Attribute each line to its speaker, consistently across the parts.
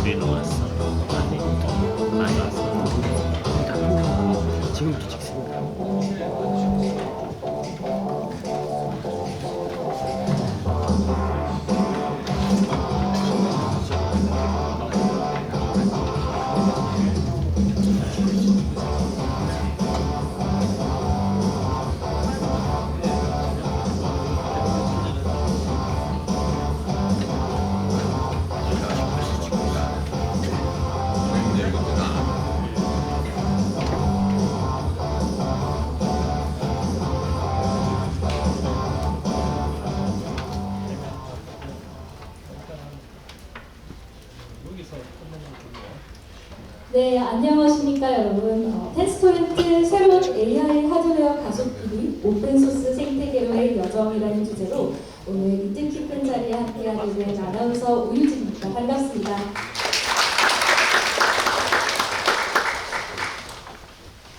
Speaker 1: 우리는 왔어. 많이 왔어. 일단 지금부터 찍습니다.
Speaker 2: 네, 안녕하십니까 여러분. 텐스토렌트 새로운 AI 하드웨어 가속기 오픈소스 생태계로의 여정이라는 주제로 오늘 이 뜻깊은 자리에 함께하게 된 아나운서 오유진입니다. 반갑습니다.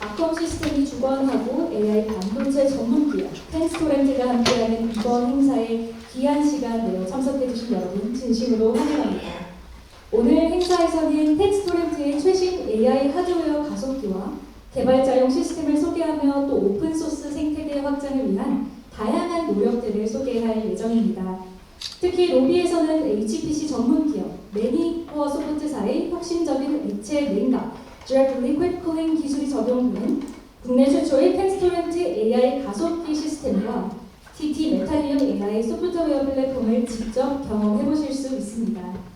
Speaker 2: 아컴 시스템이 주관하고 AI 반도체 전문 기업 텐스토렌트가 함께하는 이번 행사에 귀한 시간 내어 참석해주신 여러분 진심으로 환영합니다. 오늘 행사에서는 텐스토렌트의 최신 AI 하드웨어 가속기와 개발자용 시스템을 소개하며 또 오픈소스 생태계 확장을 위한 다양한 노력들을 소개할 예정입니다. 특히 로비에서는 HPC 전문기업 매니코어 소프트사의 혁신적인 액체 냉각 Direct Liquid Cooling 기술이 적용된 국내 최초의 텐스토렌트 AI 가속기 시스템과 TT 메탈리움 AI 소프트웨어 플랫폼을 직접 경험해보실 수 있습니다.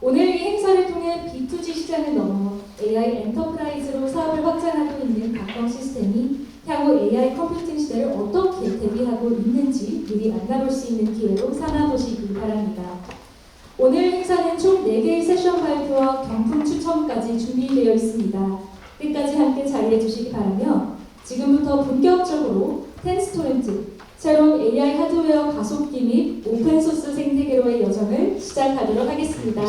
Speaker 2: 오늘 이 행사를 통해 B2G 시장을 넘어 AI 엔터프라이즈로 사업을 확장하고 있는 각광 시스템이 향후 AI 컴퓨팅 시대를 어떻게 대비하고 있는지 미리 만나볼 수 있는 기회로 삼아보시기 바랍니다. 오늘 행사는 총 4개의 세션 발표와 경품 추첨까지 준비되어 있습니다. 끝까지 함께 자리해 주시기 바라며 지금부터 본격적으로 텐스토렌트 새로운 AI 하드웨어 가속기 및 오픈소스 생태계로의 여정을 시작하도록 하겠습니다.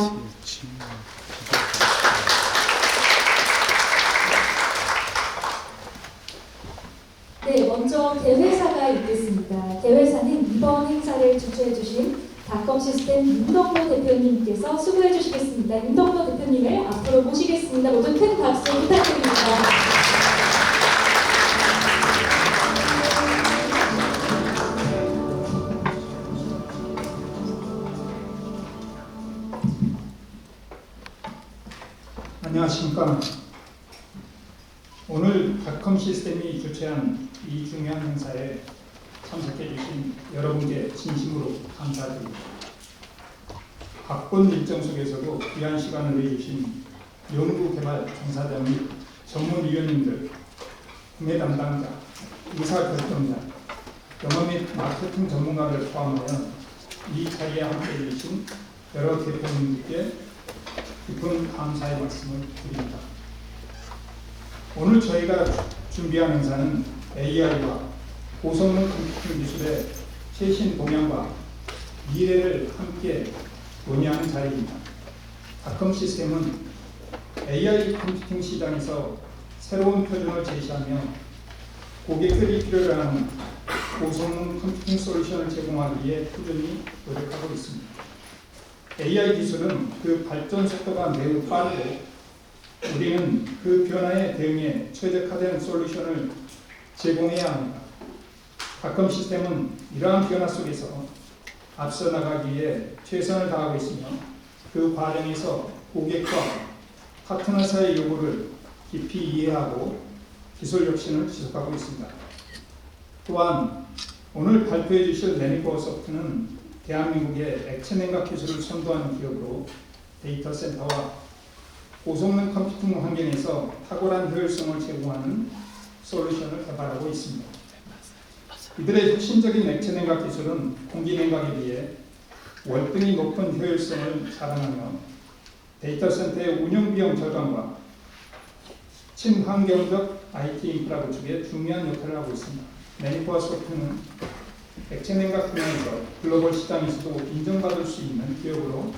Speaker 2: 네, 먼저 개회사가 있겠습니다. 개회사는 이번 행사를 주최해 주신 닷컴 시스템 윤덕로 대표님께서 수고해 주시겠습니다. 윤덕로 대표님을 앞으로 모시겠습니다. 모두 큰 박수 부탁드립니다.
Speaker 3: 안녕하십니까. 오늘 닷컴 시스템이 주최한 이 중요한 행사에 참석해 주신 여러분께 진심으로 감사드립니다. 바쁜 일정 속에서도 귀한 시간을 내주신 연구개발 종사자 및 전문위원님들, 구매 담당자, 의사결정자, 영업 및 마케팅 전문가를 포함하여 이 자리에 함께해 주신 여러 대표님들께 깊은 감사의 말씀을 드립니다. 오늘 저희가 준비한 행사는 AI와 고성능 컴퓨팅 기술의 최신 동향과 미래를 함께 논의하는 자리입니다. 닷컴 시스템은 AI 컴퓨팅 시장에서 새로운 표준을 제시하며 고객들이 필요로 하는 고성능 컴퓨팅 솔루션을 제공하기 위해 꾸준히 노력하고 있습니다. AI 기술은 그 발전 속도가 매우 빠르고 우리는 그 변화에 대응해 최적화된 솔루션을 제공해야 합니다. 닷컴 시스템은 이러한 변화 속에서 앞서 나가기 위해 최선을 다하고 있으며 그 과정에서 고객과 파트너사의 요구를 깊이 이해하고 기술 혁신을 지속하고 있습니다. 또한 오늘 발표해 주실 매니코어 소프트는 대한민국의 액체 냉각 기술을 선도하는 기업으로 데이터 센터와 고성능 컴퓨팅 환경에서 탁월한 효율성을 제공하는 솔루션을 개발하고 있습니다. 이들의 혁신적인 액체 냉각 기술은 공기 냉각에 비해 월등히 높은 효율성을 자랑하며 데이터 센터의 운영 비용 절감과 친환경적 IT 인프라 구축에 중요한 역할을 하고 있습니다. 매니코어 소프트는 액체 냉각 분야에서 글로벌 시장에서도 인정받을 수 있는 기업으로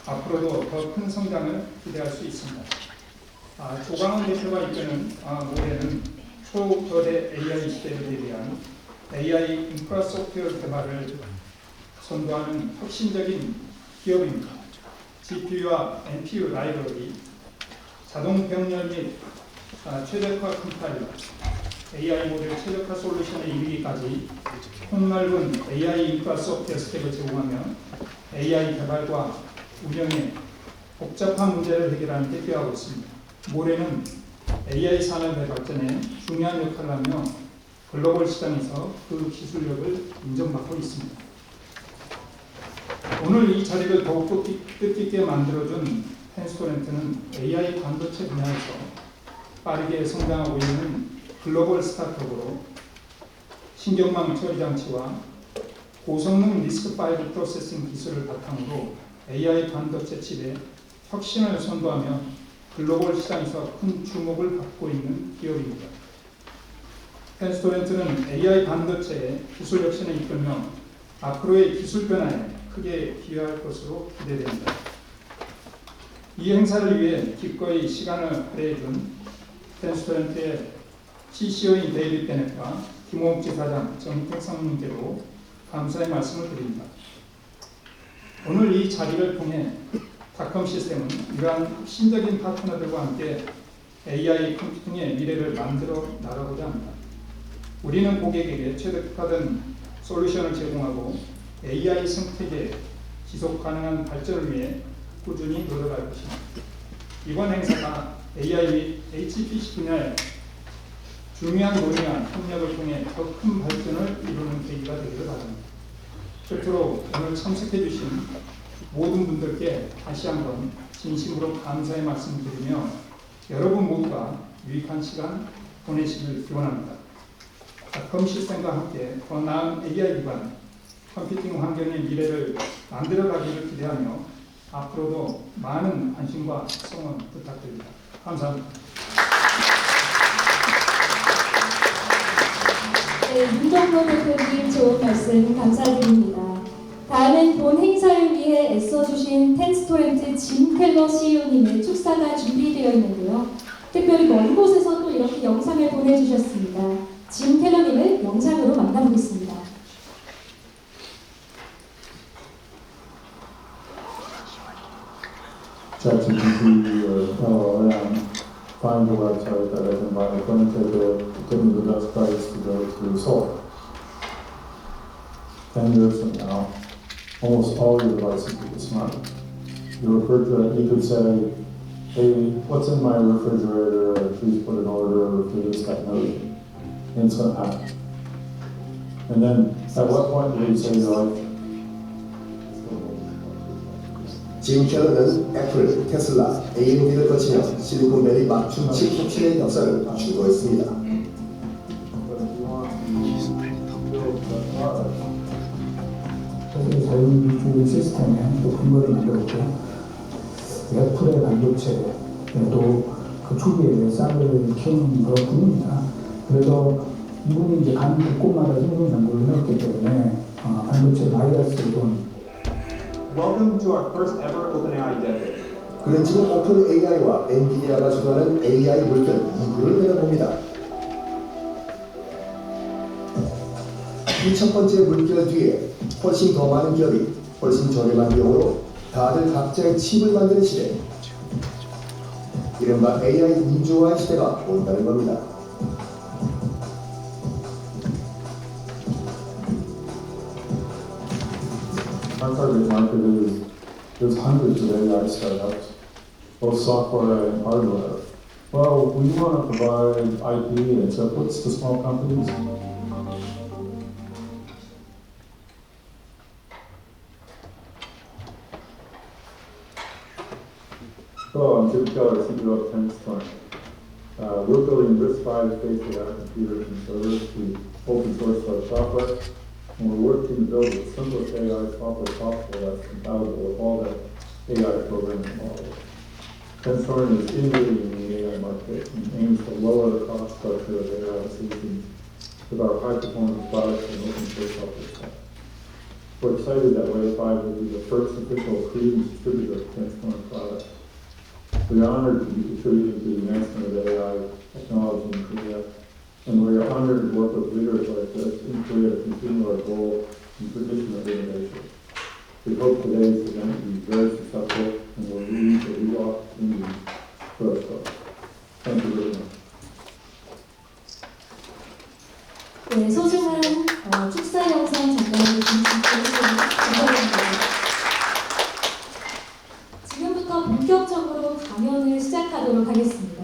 Speaker 3: 앞으로도 더 큰 성장을 기대할 수 있습니다. 조광훈 대표가 이끄는 올해는 초거대 AI 시대를 대비한 AI 인프라 소프트웨어 개발을 선도하는 혁신적인 기업입니다. CPU와 NPU 라이브러리, 자동 병렬 및 최적화 컴파일러, AI 모델 최적화 솔루션에 이르기까지 폭넓은 AI 인프라 소프트웨어 스택을 제공하며 AI 개발과 운영에 복잡한 문제를 해결하는 데 기여하고 있습니다. 모레는 AI 산업의 발전에 중요한 역할을 하며 글로벌 시장에서 그 기술력을 인정받고 있습니다. 오늘 이 자리를 더욱 뜻깊게 만들어준 텐스토렌트는 AI 반도체 분야에서 빠르게 성장하고 있는 글로벌 스타트업으로 신경망 처리 장치와 고성능 리스크 파일 프로세싱 기술을 바탕으로 AI 반도체 칩의 혁신을 선도하며 글로벌 시장에서 큰 주목을 받고 있는 기업입니다. 텐스토렌트는 AI 반도체의 기술 혁신을 이끌며 앞으로의 기술 변화에 크게 기여할 것으로 기대됩니다. 이 행사를 위해 기꺼이 시간을 할애해준 텐스토렌트의 CCO인 데이빗 베넷과 김호욱 지사장, 정택 상무님께로 감사의 말씀을 드립니다. 오늘 이 자리를 통해 닷컴 시스템은 이러한 혁신적인 파트너들과 함께 AI 컴퓨팅의 미래를 만들어 나가고자 합니다. 우리는 고객에게 최적화된 솔루션을 제공하고 AI 생태계 지속 가능한 발전을 위해 꾸준히 노력할 것입니다. 이번 행사가 AI 및 HPC 분야의 중요한 논의와 협력을 통해 더 큰 발전을 이루는 계기가 되기를 바랍니다. 끝으로 오늘 참석해 주신 모든 분들께 다시 한번 진심으로 감사의 말씀을 드리며 여러분 모두가 유익한 시간 보내시길 기원합니다. 닷컴 시스템과 함께 더 나은 AI 기반 컴퓨팅 환경의 미래를 만들어가기를 기대하며 앞으로도 많은 관심과 성원 부탁드립니다. 감사합니다.
Speaker 2: 네, 윤정로 대표님 좋은 말씀 감사드립니다. 다음은 본 행사를 위해 애써주신 텐스토렌트 짐 켈러 CEO님의 축사가 준비되어 있는데요. 특별히 먼 곳에서 또 이렇게 영상을 보내주셨습니다. 짐 켈러님을 영상으로 만나보겠습니다.
Speaker 4: ChatGPT or LLM, find a website that I can buy a printer to give me the best price to go to Seoul. 10 years from now, almost all your devices will be smart. Your refrigerator, you could say, hey, what's in my refrigerator? Please put an order for this technology. And it's going to happen. And then, at what point do you say your life?
Speaker 5: 짐 켈러는 애플, 테슬라, AMD를 거치며 실리콘밸리 맞춤 칩 혁신의 역사를 주도했습니다.
Speaker 6: 세계 자율주의 시스템에 또 근거를 만들었고 애플의 반도체도 그 초기에 쌀을 키우는 그렇군입니다. 그래서 이분이 이제 간 곳곳마다 생존 연구를 했기 때문에 반도체 바이러스를 본
Speaker 7: Welcome to our first ever OpenAI Decade.
Speaker 5: 그는 지금 오픈 AI와 엔비디아가 주도하는 AI 물결 2부를 내려봅니다. 이 첫 번째 물결 뒤에 훨씬 더 많은 기업이 훨씬 저렴한 비용으로 다들 각자의 칩을 만드는 시대, 이른바 AI 민주화 시대가 온다는 겁니다.
Speaker 4: Our target market is there's hundreds of AI startups, both software and hardware. Well, we want to provide IP and templates to small companies. Hello, I'm Jim Keller, CEO of Tensorflow. We're building RISC-V-based AI computers and servers to open source our software. And we're working to build the simplest AI software possible that's compatible with all the AI programming models. Tensorflow is innovating in the AI market and aims to lower the cost structure of AI solutions with our high-performance products and open source software stack. We're excited that Wave 5 will be the first official approved distributor of Tensorflow products. We are honored to be contributing to the advancement of AI technology in Korea. And we are honored to work with leaders like this in Korea to continue our goal and tradition of innovation. We hope today's event will be very successful and
Speaker 2: 지금부터 본격적으로 강연을 시작하도록 하겠습니다.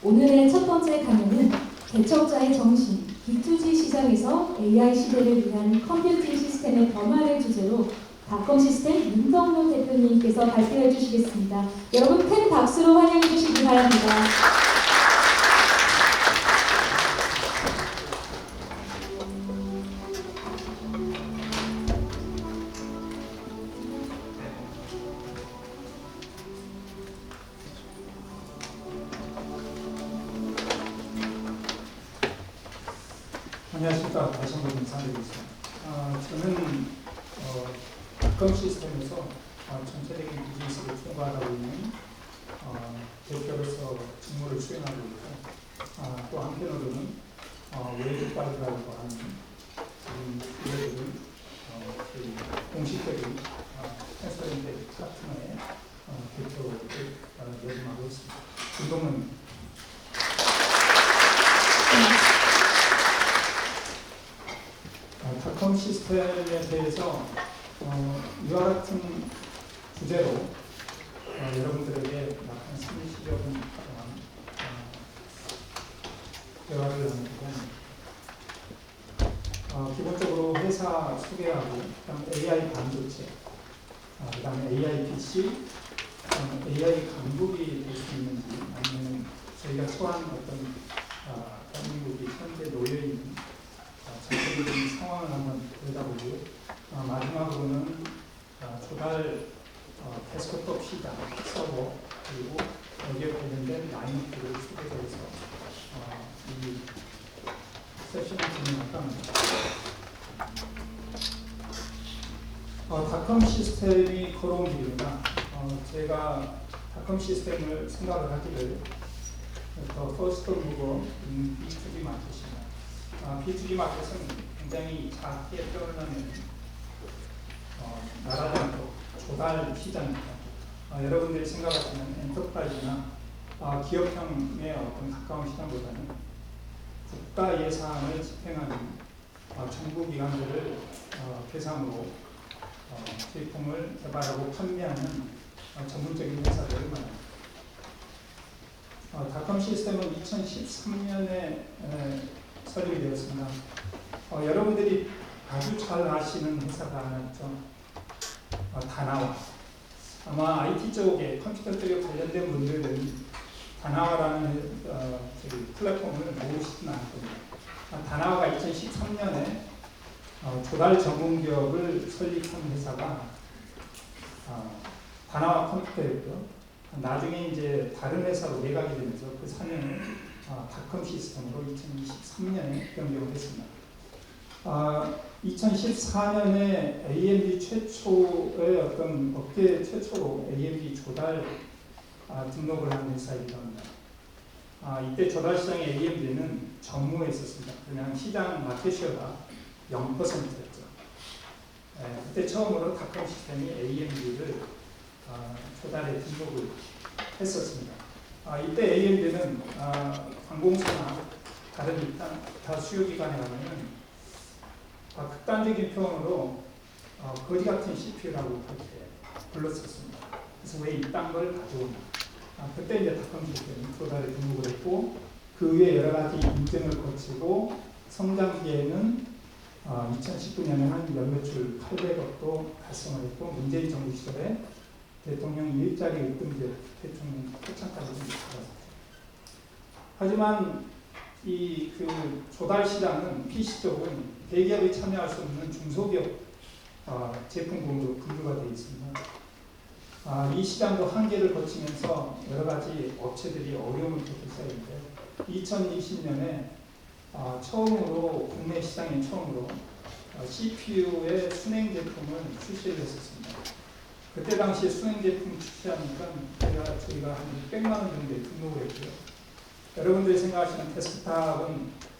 Speaker 2: 오늘의 첫 번째 강연은 개척자의 정신, B2G 시장에서 AI 시대를 위한 컴퓨팅 시스템의 변화를 주제로 닷컴 시스템 윤덕로 대표님께서 발표해 주시겠습니다. 여러분 큰 박수로 환영해 주시기 바랍니다.
Speaker 3: 안녕하십니까. 다시 한번 인사드리겠습니다. 저는 닷컴 시스템에서 전체적인 비즈니스를 총괄하고 있는 대표로서 직무를 수행하고 있고 또 한편으로는 웨이브바이라고 하는 이들은 공식적인 텐서렌트 파트너의 대표를 역임하고 있습니다. 김동문 닷컴 시스템에 대해서 이와 같은 주제로 여러분들에게 약간 심리적인 대화를 나누고 기본적으로 회사 소개하고 그다음 AI 반도체, 그다음에 AI PC, AI 강국이 될 수 있는지 아니면 저희가 처한 어떤 대한민국이 현재 놓여 있는 전체적인 상황을 한번 들여다보고 마지막으로는 조달 데스크톱 시장, 서버 그리고 여기에 관련된 라인업들을 소개해서 이 세션을 진행할까 합니다. 닷컴 시스템이 걸어온 길입니다. 제가 닷컴 시스템을 생각을 하기를 더 퍼스트 무버 B2B 마켓입니다. B2B 마켓은 굉장히 작게 표현하는 나라지 않고 조달 시장입니다. 여러분들이 생각하시는 엔터프라이즈나 기업형의 어떤 가까운 시장보다는 국가 예산을 집행하는 정부 기관들을 대상으로 제품을 개발하고 판매하는 전문적인 회사들을 말합니다. 닷컴 시스템은 2013년에 설립이 되었습니다. 여러분들이 아주 잘 아시는 회사가 하나 있죠. 다나와. 아마 IT 쪽에 컴퓨터 쪽에 관련된 분들은 다나와라는 플랫폼을 모르시지는 않을 겁니다. 다나와가 2013년에 조달 전문 기업을 설립한 회사가 다나와 컴퓨터였고요. 나중에 이제 다른 회사로 매각이 되면서 그 사명을 닷컴 시스템으로 2023년에 변경을 했습니다. 2014년에 AMD 최초의 어떤 업계 최초로 AMD 조달 등록을 한 회사이기도 합니다. 이때 조달 시장의 AMD는 전무했었습니다. 그냥 시장 마켓시어가 0%였죠. 그때 처음으로 닷컴 시스템이 AMD를 조달에 등록을 했었습니다. 이때 AMD는 관공서나 다른 기타 수요기관에 가면은 극단적인 표현으로 거지 같은 CPU라고 그렇게 불렀었습니다. 그래서 왜 이딴 걸 가져오나. 그때 이제 닷컴 시스템이 조달에 등록을 했고 그 외에 여러 가지 인증을 거치고 성장기에는 2019년에 한 연매출 800억도 달성을 했고 문재인 정부 시절에 대통령 일자리 으뜸제 대통령 표창까지 받았습니다. 하지만 이 조달 시장은 PC 쪽은 대기업이 참여할 수 없는 중소기업 제품군으로 분류가 되어 있습니다. 이 시장도 한계를 거치면서 여러 가지 업체들이 어려움을 겪기 시작했는데 2020년에 처음으로 국내 시장에 처음으로 CPU의 순행 제품을 출시를 했었습니다. 그때 당시에 순행 제품 출시하니까 저희가 한 600만 원 정도에 등록을 했고요. 여러분들이 생각하시는 데스크탑은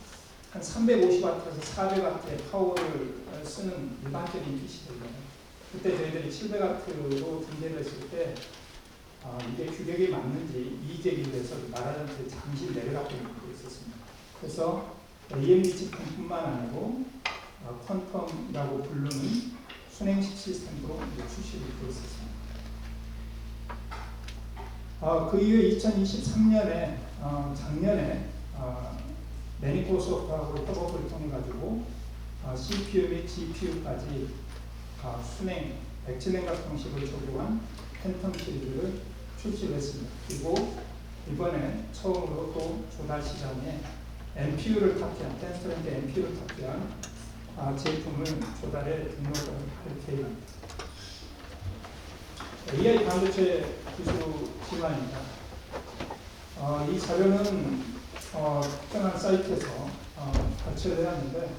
Speaker 3: 한 350W에서 400W의 파워를 쓰는 일반적인 PC들이에요. 그때 저희들이 700W로 등재를 했을 때 이게 규격에 맞는지 이의제기를 해서 나라한테 잠시 내려갔던 적도 있었습니다. 그래서 AMD 제품뿐만 아니고 퀀텀이라고 부르는 순행식 시스템도 출시를 되었습니다. 그 이후에 2023년에 작년에 매니포소프트하고 협업을 통해 가지고 CPU 및 GPU까지 순행 백진행각 방식을 적용한 팬텀 시리즈를 출시를 했습니다. 그리고 이번에 처음으로 또 조달 시장에 NPU를 탑재한 펜스토렌트 NPU를 탑재한 제품을 조달에 등록을 할 계획입니다. AI 반도체 기술 기반입니다. 이 자료는 특정한 사이트에서 발췌를 해놨는데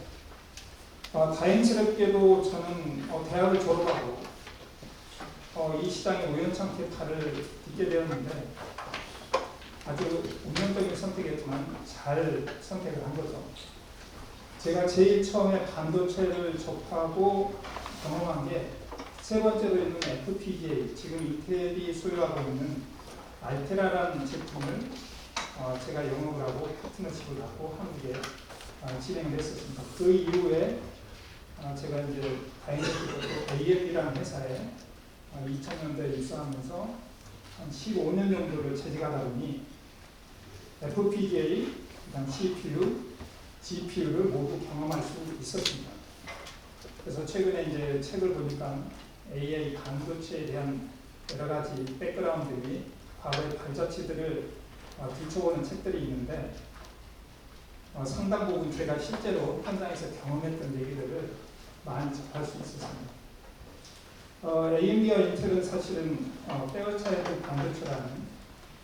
Speaker 3: 다행스럽게도 저는 대학을 졸업하고 이 시장에 우연찮게 발을 딛게 되었는데 아주 운명적인 선택이었지만 잘 선택을 한 거죠. 제가 제일 처음에 반도체를 접하고 경험한 게 세 번째로 있는 FPGA, 지금 이텔이 소유하고 있는 알테라라는 제품을 제가 영업을 하고 파트너십을 하고 한국에 진행을 했었습니다. 그 이후에 제가 이제 다행스럽게도 AMD라는 회사에 2000년대에 입사하면서 한 15년 정도를 재직하다 보니 FPGA, 그다음 CPU, GPU를 모두 경험할 수 있었습니다. 그래서 최근에 이제 책을 보니까 AI 반도체에 대한 여러 가지 백그라운드들이 과거의 발자취들을 들춰보는 책들이 있는데 상당 부분 제가 실제로 현장에서 경험했던 얘기들을 많이 접할 수 있었습니다. AMD와 인텔은 사실은 페어차일드 반도체라는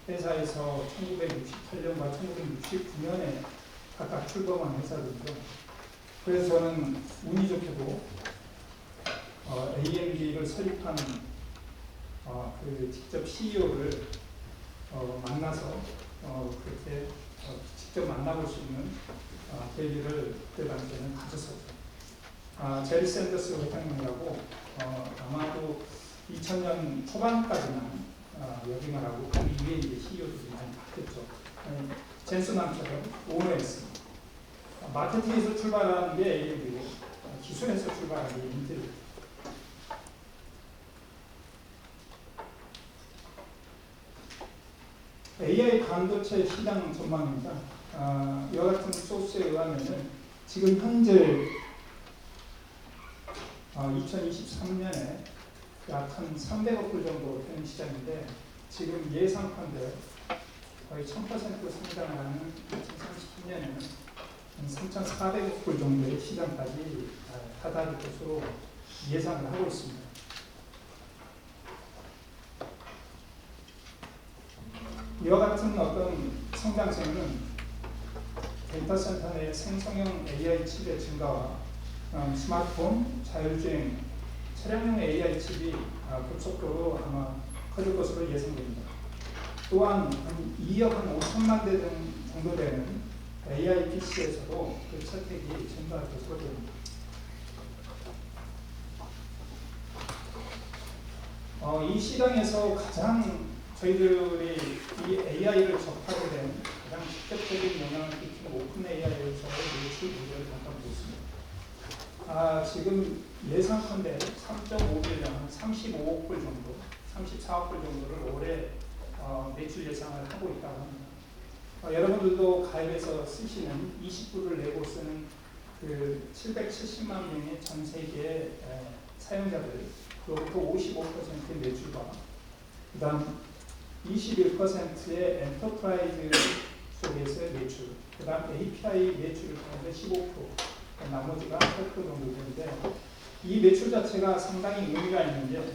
Speaker 3: 회사에서 1968년과 1969년에 각각 출범한 회사들이죠. 그래서 저는 운이 좋게도 AMD를 설립한 직접 CEO를 만나서 그렇게 직접 만나볼 수 있는 계기를 그때 당시에는 가졌었죠. 제리 샌더스 회장님이라고 아마도 2000년 초반까지만 역임을 하고 그 이후에 이제 CEO들이 많이 바뀌었죠. 젠슨함처럼 오너였습니다. 마케팅에서 출발하는 게 AMD고 기술에서 출발하는 게 인텔입니다. AI 반도체 시장 전망입니다. 이와 같은 소스에 의하면 지금 현재 2023년에 약 한 300억 불 정도 되는 시장인데 지금 예상컨대 거의 1000% 성장을 하는 2030년에는 3,400억 불 정도의 시장까지 다다를 것으로 예상을 하고 있습니다. 이와 같은 어떤 성장세는 데이터 센터 내 생성형 AI 칩의 증가와 스마트폰, 자율주행, 차량용 AI 칩이 급속도로 아마 커질 것으로 예상됩니다. 또한 한 2억 한 5천만 대 정도 되는 AI PC에서도 그 채택이 증가할 것으로 보입니다. 이 시장에서 가장 저희들이 이 AI를 접하게 된 가장 직접적인 영향을 끼치는 오픈 AI에서의 매출 우려를 잠깐 보겠습니다. 지금 예상컨대 3.5빌리언, 35억 불 정도, 34억 불 정도를 올해 매출 예상을 하고 있다고 합니다. 여러분들도 가입해서 쓰시는 20불을 내고 쓰는 그 770만 명의 전 세계 사용자들로부터 55%의 매출과 그 다음 21%의 엔터프라이즈 속에서의 매출, 그 다음 API 매출을 통해서 15%, 나머지가 8% 정도 되는데 이 매출 자체가 상당히 의미가 있는 게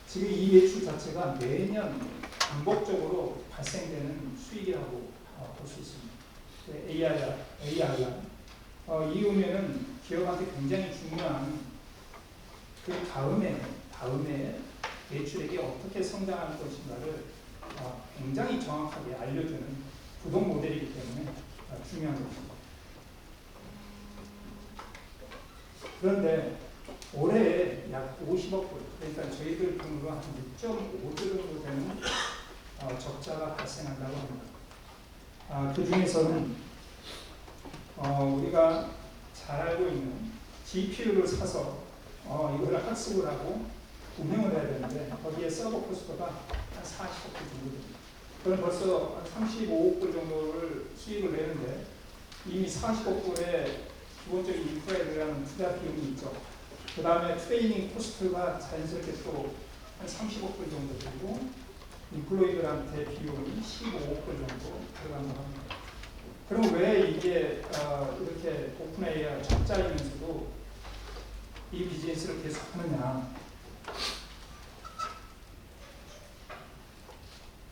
Speaker 3: 지금 이 매출 자체가 매년 반복적으로 발생되는 수익이라고 볼 수 있습니다. ARR. 이 의미는 기업한테 굉장히 중요한 그 다음에 매출액이 어떻게 성장할 것인가를 굉장히 정확하게 알려주는 구동 모델이기 때문에 중요한 것입니다. 그런데 올해 약 50억 불, 그러니까 저희들 돈으로 한 6.5조 정도 되는 적자가 발생한다고 합니다. 그 중에서는 우리가 잘 알고 있는 GPU를 사서 이거를 학습을 하고 운영을 해야 되는데 거기에 서버 코스트가 40억 불 정도 됩니다. 그럼 벌써 한 35억 불 정도를 수익을 내는데 이미 40억 불의 기본적인 인프라에 들어가는 투자 비용이 있죠. 그 다음에 트레이닝 코스트가 자연스럽게 또 한 30억 불 정도 되고 인플로이들한테 비용이 15억 불 정도 들어간다고 합니다. 그럼 왜 이게 이렇게 오픈 AI 적자이면서도 이 비즈니스를 계속 하느냐?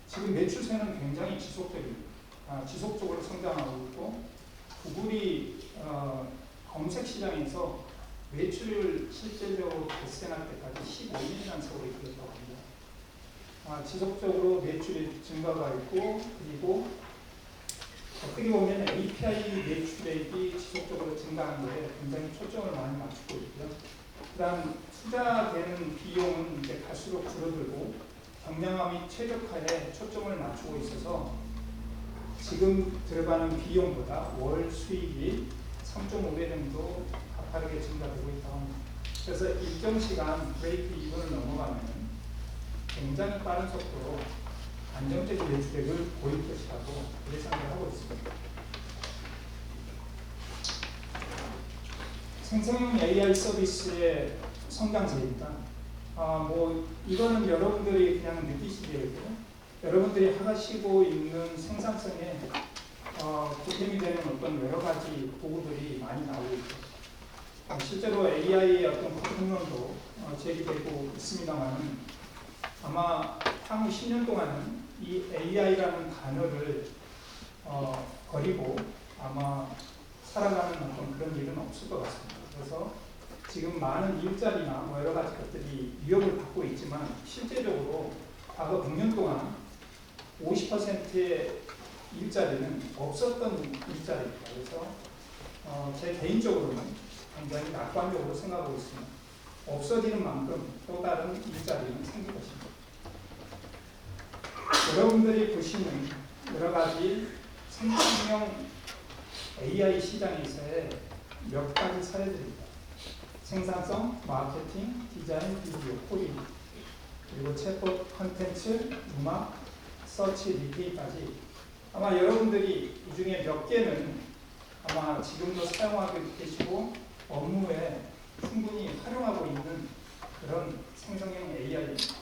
Speaker 3: 지금 매출세는 굉장히 지속적으로 성장하고 있고 구글이 검색 시장에서 매출을 실질적으로 발생할 때까지 15년이라는 세월이 걸렸다고 합니다. 지속적으로 매출이 증가가 있고 그리고 어떻게 보면 API 매출액이 지속적으로 증가하는 것에 굉장히 초점을 많이 맞추고 있고요. 그다음 투자되는 비용은 이제 갈수록 줄어들고 경량화 및 최적화에 초점을 맞추고 있어서 지금 들어가는 비용보다 월 수익이 3.5배 정도 가파르게 증가되고 있다고 합니다. 그래서 일정 시간 브레이크 이븐을 넘어가면 굉장히 빠른 속도로 안정적인 매출액을 보일 것이라고 예상을 하고 있습니다. 생성형 AI 서비스의 성장세입니다. 이거는 여러분들이 그냥 느끼시기에도 여러분들이 하시고 있는 생산성에 보탬이 되는 어떤 여러 가지 도구들이 많이 나오고 있죠. 실제로 AI의 어떤 폭풍론도 제기되고 있습니다만 아마 향후 10년 동안은 이 AI라는 단어를 버리고 아마 살아가는 어떤 그런 일은 없을 것 같습니다. 그래서 지금 많은 일자리나 여러 가지 것들이 위협을 받고 있지만 실제적으로 과거 100년 동안 50%의 일자리는 없었던 일자리입니다. 그래서 제 개인적으로는 굉장히 낙관적으로 생각하고 있습니다. 없어지는 만큼 또 다른 일자리는 생길 것입니다. 여러분들이 보시는 여러 가지 생성형 AI 시장에서의 몇 가지 사례들입니다. 생산성, 마케팅, 디자인, 비디오, 코딩, 그리고 챗봇 콘텐츠, 음악, 서치, 리테이까지 아마 여러분들이 이 중에 몇 개는 아마 지금도 사용하고 계시고 업무에 충분히 활용하고 있는 그런 생성형 AI입니다.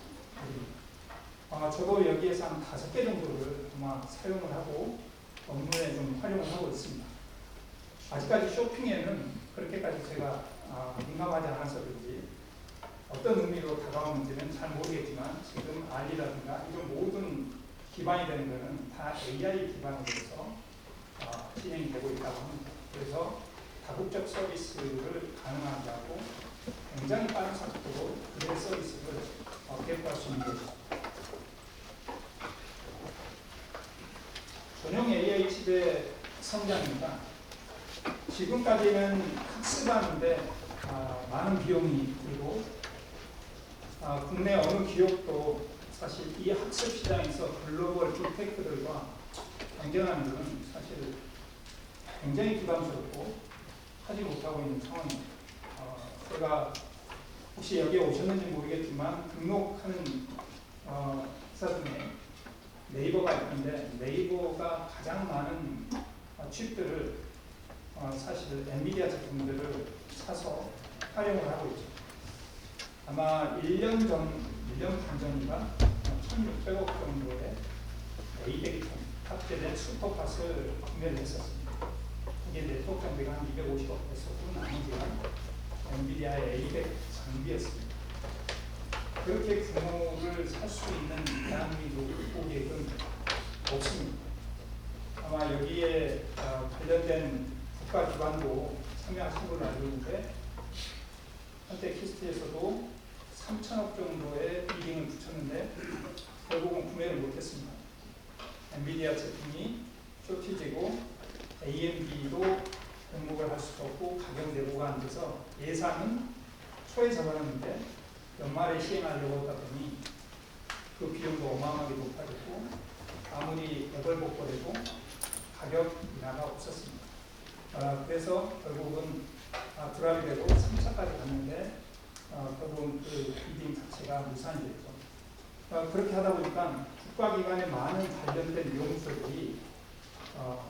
Speaker 3: 저도 여기에서 한 5개 정도를 아마 사용을 하고 업무에 좀 활용을 하고 있습니다. 아직까지 쇼핑에는 그렇게까지 제가 민감하지 않아서 그런지 어떤 의미로 다가오는지는 잘 모르겠지만 지금 알리라든가 이런 모든 기반이 되는 것은 다 AI 기반으로 해서 진행이 되고 있다고 합니다. 그래서 다국적 서비스를 가능하게 하고 굉장히 빠른 속도로 그들의 서비스를 개발할 수 있는 것입니다. 전용 AI 칩의 성장입니다. 지금까지는 학습하는데 많은 비용이 들고 국내 어느 기업도 사실 이 학습 시장에서 글로벌 빅테크들과 경쟁하는 것은 사실 굉장히 부담스럽고 하지 못하고 있는 상황입니다. 제가 혹시 여기에 오셨는지 모르겠지만 등록하는 회사 중에 네이버가 있는데 네이버가 가장 많은 칩들을 사실 엔비디아 제품들을 사서 활용을 하고 있죠. 아마 1년 반 전인가 1,600억 정도의 A100톤 탑재된 슈퍼팟을 구매를 했었습니다. 이게 네트워크 장비가 한 250억 했었고 나머지가 엔비디아의 A100 장비였습니다. 그렇게 규모를 살 수 있는 대한민국 고객은 없습니다. 아마 여기에 관련된 국가 기관도 참여하신 걸로 알고 있는데 한때 키스트에서도 3천억 정도의 비딩을 붙였는데 결국은 구매를 못했습니다. 엔비디아 제품이 쇼티지고 AMD도 공급을 할 수도 없고 가격 내고가 안 돼서 예산은 초에 잡아놨는데 연말에 시행하려고 하다 보니 그 비용도 어마어마하게 높아졌고 아무리 애벌복벌해도 가격 인하가 없었습니다. 그래서 결국은 드랍이 되고 3차까지 갔는데 결국은 그 비딩 자체가 무산이 됐죠. 그렇게 하다 보니까 국가기관에 많은 관련된 연구소들이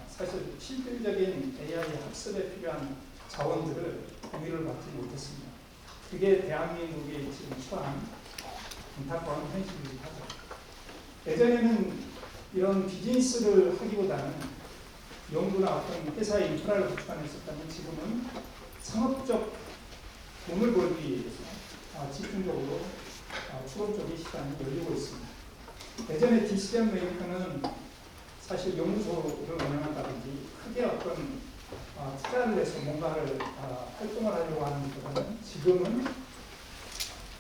Speaker 3: 사실 실질적인 AI 학습에 필요한 자원들을 공유를 받지 못했습니다. 그게 대한민국이 지금 처한 안타까운 현실이기도 하죠. 예전에는 이런 비즈니스를 하기보다는 연구나 어떤 회사의 인프라를 구축하였었다면 지금은 상업적 돈을 벌기 위해서 집중적으로 추론 쪽의 시장이 열리고 있습니다. 예전에 디시전 메이커는 사실 연구소를 운영한다든지 크게 어떤 투자를 해서 뭔가를 활동을 하려고 하는 것보다는 지금은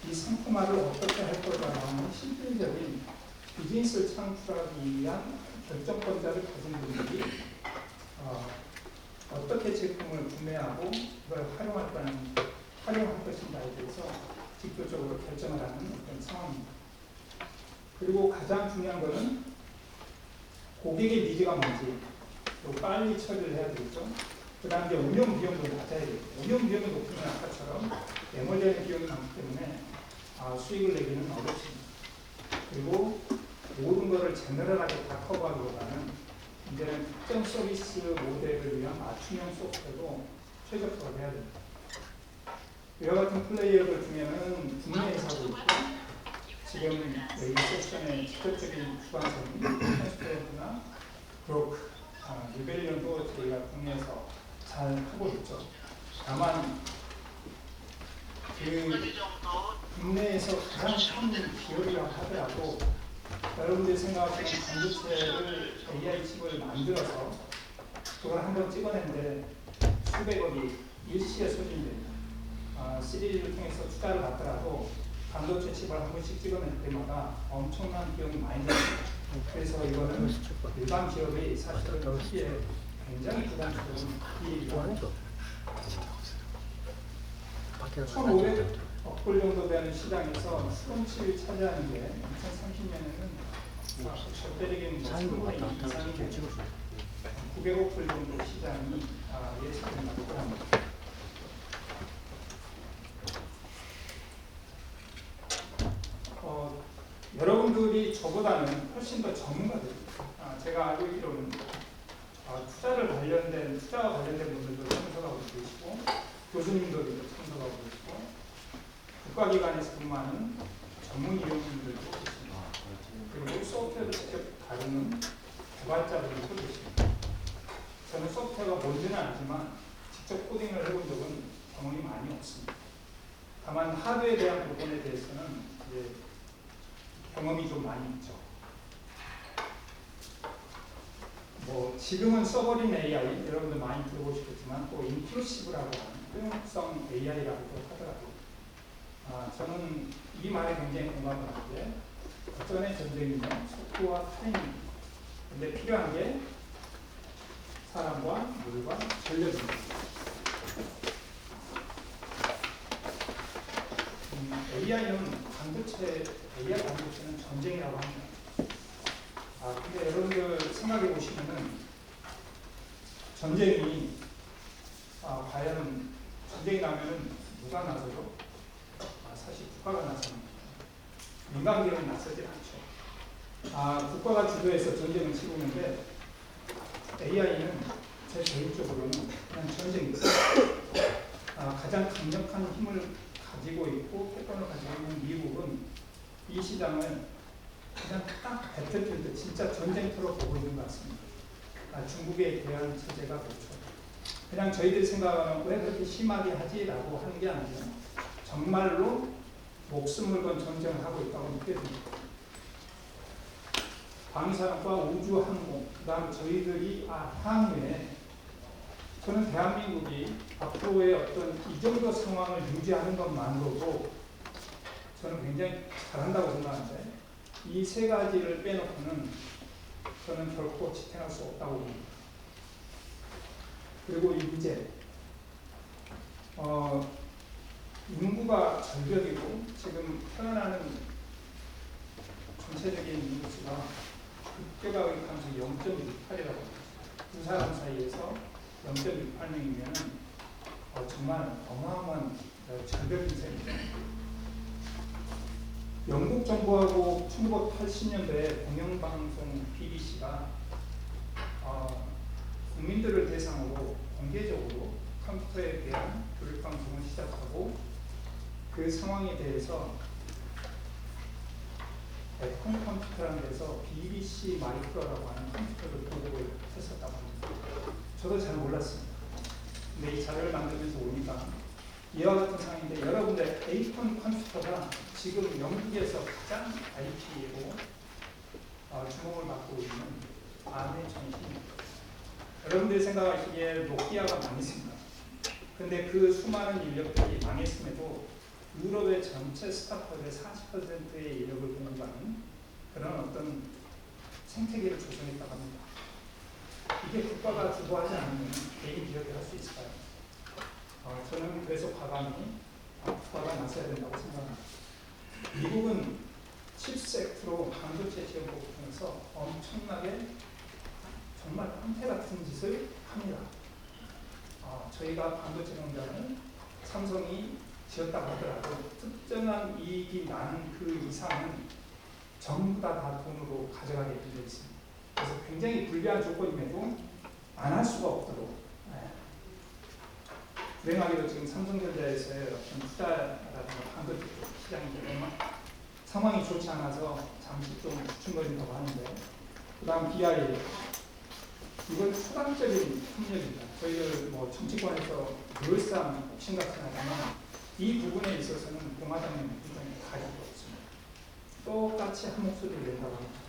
Speaker 3: 이 상품화를 어떻게 할 거라고 하는 실질적인 비즈니스를 창출하기 위한 결정권자를 가진 분들이 어떻게 제품을 구매하고 그걸 활용할 것인가에 대해서 직접적으로 결정을 하는 어떤 상황입니다. 그리고 가장 중요한 것은 고객의 니즈가 뭔지 또 빨리 처리를 해야 되겠죠. 그 다음에 운영 비용도 낮아야 되겠죠. 운영 비용이 높으면 아까처럼 매몰되는 비용이 많기 때문에 수익을 내기는 어렵습니다. 그리고 모든 것을 제너럴하게 다 커버하기보다는 이제는 특정 서비스 모델을 위한 맞춤형 소프트도 최적화를 해야 됩니다. 이와 같은 플레이어들 중에는 국내 회사도 있고 지금 이 세션의 직접적인 주관자인 트랜스퍼런트나 그로크, 리벨리언도 저희가 국내에서 잘 하고 있죠. 다만 국내에서 가장 큰 기업이라고 하더라도 여러분들이 생각하시는 반도체를 AI 칩을 만들어서 그걸 한번 찍어낸데 수백억이 일시에 소진됩니다. 시리즈를 통해서 투자를 받더라도 반도체 칩을 한 번씩 찍어낼 때마다 엄청난 비용이 많이 듭니다. 그래서 이거는 일반 기업이 사실은 여기에 굉장히 부담스러운 일이기도 하죠. 1,500억 불 정도 되는 시장에서 수동칩이 차지하는 게 2030년에는 절대적인 3분의 2 이상이 되죠. 900억 불 정도 시장이 예측된다고 합니다. 여러분들이 저보다는 훨씬 더 전문가들입니다. 제가 알고 있기로는 투자와 관련된 분들도 참석하고 계시고 교수님들도 참석하고 계시고 국가기관에서 근무하는 전문 임용진들도 계십니다. 그리고 소프트웨어를 직접 다루는 개발자들도 계십니다. 저는 소프트웨어가 뭔지는 알지만 직접 코딩을 해본 적은 경험이 많이 없습니다. 다만 하드에 대한 부분에 대해서는 이제 경험이 좀 많이 있죠. 지금은 서버린 AI 여러분들 많이 들어보시겠지만 또 인클루시브라고 하는 효용성 AI라고도 하더라고요. 저는 이 말에 굉장히 공감을 하는데 어전의 전쟁이면 속도와 타이밍. 근데 필요한 게 사람과 물과 전력입니다. AI 반도체는 전쟁이라고 합니다. 근데 여러분들 생각해 보시면은 전쟁이 과연 전쟁이 나면은 누가 나서죠? 사실 국가가 나섭니다. 민간 기업이 나서지 않죠. 국가가 주도해서 전쟁을 치르는데 AI는 제 개인적으로는 그냥 전쟁입니다. 가장 강력한 힘을 가지고 있고 패권을 가지고 있는 미국은 이 시장을 그냥 딱 배틀필드 진짜 전쟁터로 보고 있는 것 같습니다. 중국에 대한 체제가 그렇죠. 그냥 저희들이 생각하는 왜 그렇게 심하게 하지라고 하는 게 아니라 정말로 목숨을 건 전쟁을 하고 있다고 느껴집니다. 방위산업과 우주항공, 그 다음 저희들이 향후에 저는 대한민국이 앞으로의 어떤 이 정도 상황을 유지하는 것만으로도 저는 굉장히 잘한다고 생각하는데 이 세 가지를 빼놓고는 저는 결코 지탱할 수 없다고 봅니다. 그리고 인재, 인구가 절벽이고 지금 태어나는 전체적인 인구수가 급격하게 0.68이라고 합니다. 두 사람 사이에서 0.68명이면 정말 어마어마한 절벽인 셈입니다. 영국 정부하고 1980년도에 공영방송 BBC가 국민들을 대상으로 공개적으로 컴퓨터에 대한 교육방송을 시작하고 그 상황에 대해서 에콘 컴퓨터라는 데서 BBC 마이크로라고 하는 컴퓨터를 보급을 했었다고 합니다. 저도 잘 몰랐습니다. 근데 이 자료를 만들면서 보니까 이와 같은 상황인데, 여러분들 에이콘 컴퓨터가 지금 영국에서 가장 IP로 주목을 받고 있는 암의 전신입니다. 여러분들이 생각하시기에 노키아가 망했습니다. 근데 그 수많은 인력들이 망했음에도 유럽의 전체 스타트업의 40%의 인력을 공급하는 그런 어떤 생태계를 조성했다고 합니다. 이게 국가가 주도하지 않으면 개인 기업이 할 수 있을까요? 저는 그래서 과감히 국가가 나서야 된다고 생각합니다. 미국은 칩셋으로 반도체 시험을 통해서 엄청나게 정말 깡패 같은 짓을 합니다. 저희가 반도체 공장을 삼성이 지었다고 하더라도 특정한 이익이 나는 그 이상은 전부 다 돈으로 가져가게 되어 있습니다. 그래서 굉장히 불리한 조건임에도 안 할 수가 없도록 불행하게도 지금 삼성전자에서의 어떤 투자라든가 반도체 시장이 상황이 좋지 않아서 잠시 좀 주춤거린다고 하는데, 그 다음 BIA. 이건 초당적인 협력입니다. 저희들 정치권에서 늘상 심각히 하지만 이 부분에 있어서는 공화당은 굉장히 가지고 없습니다. 똑같이 한 목소리를 낸다고 합니다.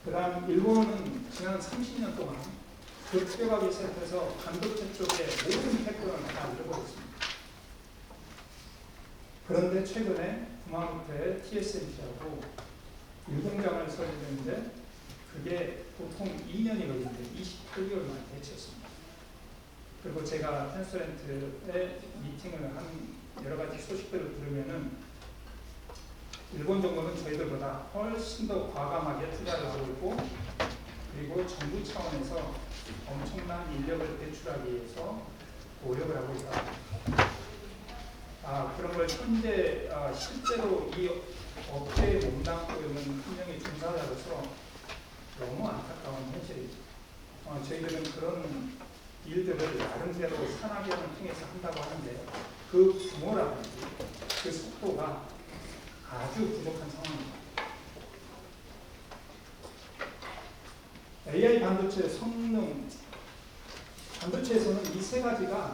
Speaker 3: 그 다음 일본은 지난 30년 동안 극적하게 시작해서 반도체 쪽에 모든 패권을 다 잃어버렸습니다. 그런데 최근에 구마모토에 TSMC하고 일공장을 설립했는데 그게 보통 2년이 걸리는데 28개월 만에 해치웠습니다. 그리고 제가 텐스토렌트의 미팅을 한 여러 가지 소식들을 들으면은 일본 정부는 저희들보다 훨씬 더 과감하게 투자를 하고 있고, 그리고 정부 차원에서 엄청난 인력을 배출하기 위해서 노력을 하고 있다. 그런 걸 현재 실제로 이 업계에 몸담고 있는 분명히 종사자로서 너무 안타까운 현실이죠. 저희들은 그런 일들을 나름대로 산학연을 통해서 한다고 하는데 그 규모라든지 그 속도가 아주 부족한 상황입니다. AI 반도체 성능, 반도체에서는 이 세 가지가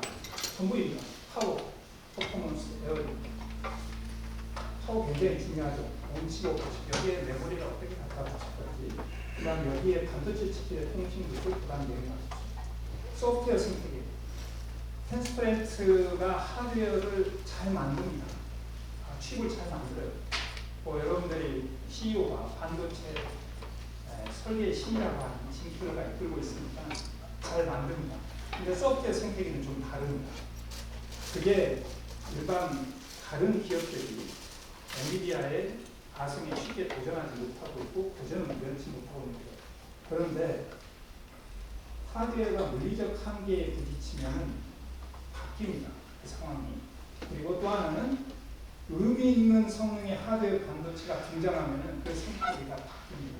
Speaker 3: 전부입니다. 파워, 퍼포먼스, 에어입니다. 파워 굉장히 중요하죠. 온치고 여기에 메모리가 어떻게 갖다 붙일 건지, 그 다음 여기에 반도체 칩의 통신 기술, 그 다음 내용을 소프트웨어 생태계. 텐스토렌트가 하드웨어를 잘 만듭니다. 칩을 잘 만들어요. 여러분들이 CEO가 반도체 설계의 신이라고 하는 징표가 이끌고 있으니까 잘 만듭니다. 근데 소프트웨어 생태계는 좀 다릅니다. 그게 일반 다른 기업들이 엔비디아의 가성에 쉽게 도전하지 못하고 있고 도전을 면치 못하고 있는 거예요. 그런데 하드웨어가 물리적 한계에 부딪히면 바뀝니다. 그 상황이. 그리고 또 하나는 의미 있는 성능의 하드웨어 반도체가 등장하면 그 생태계가 바뀝니다.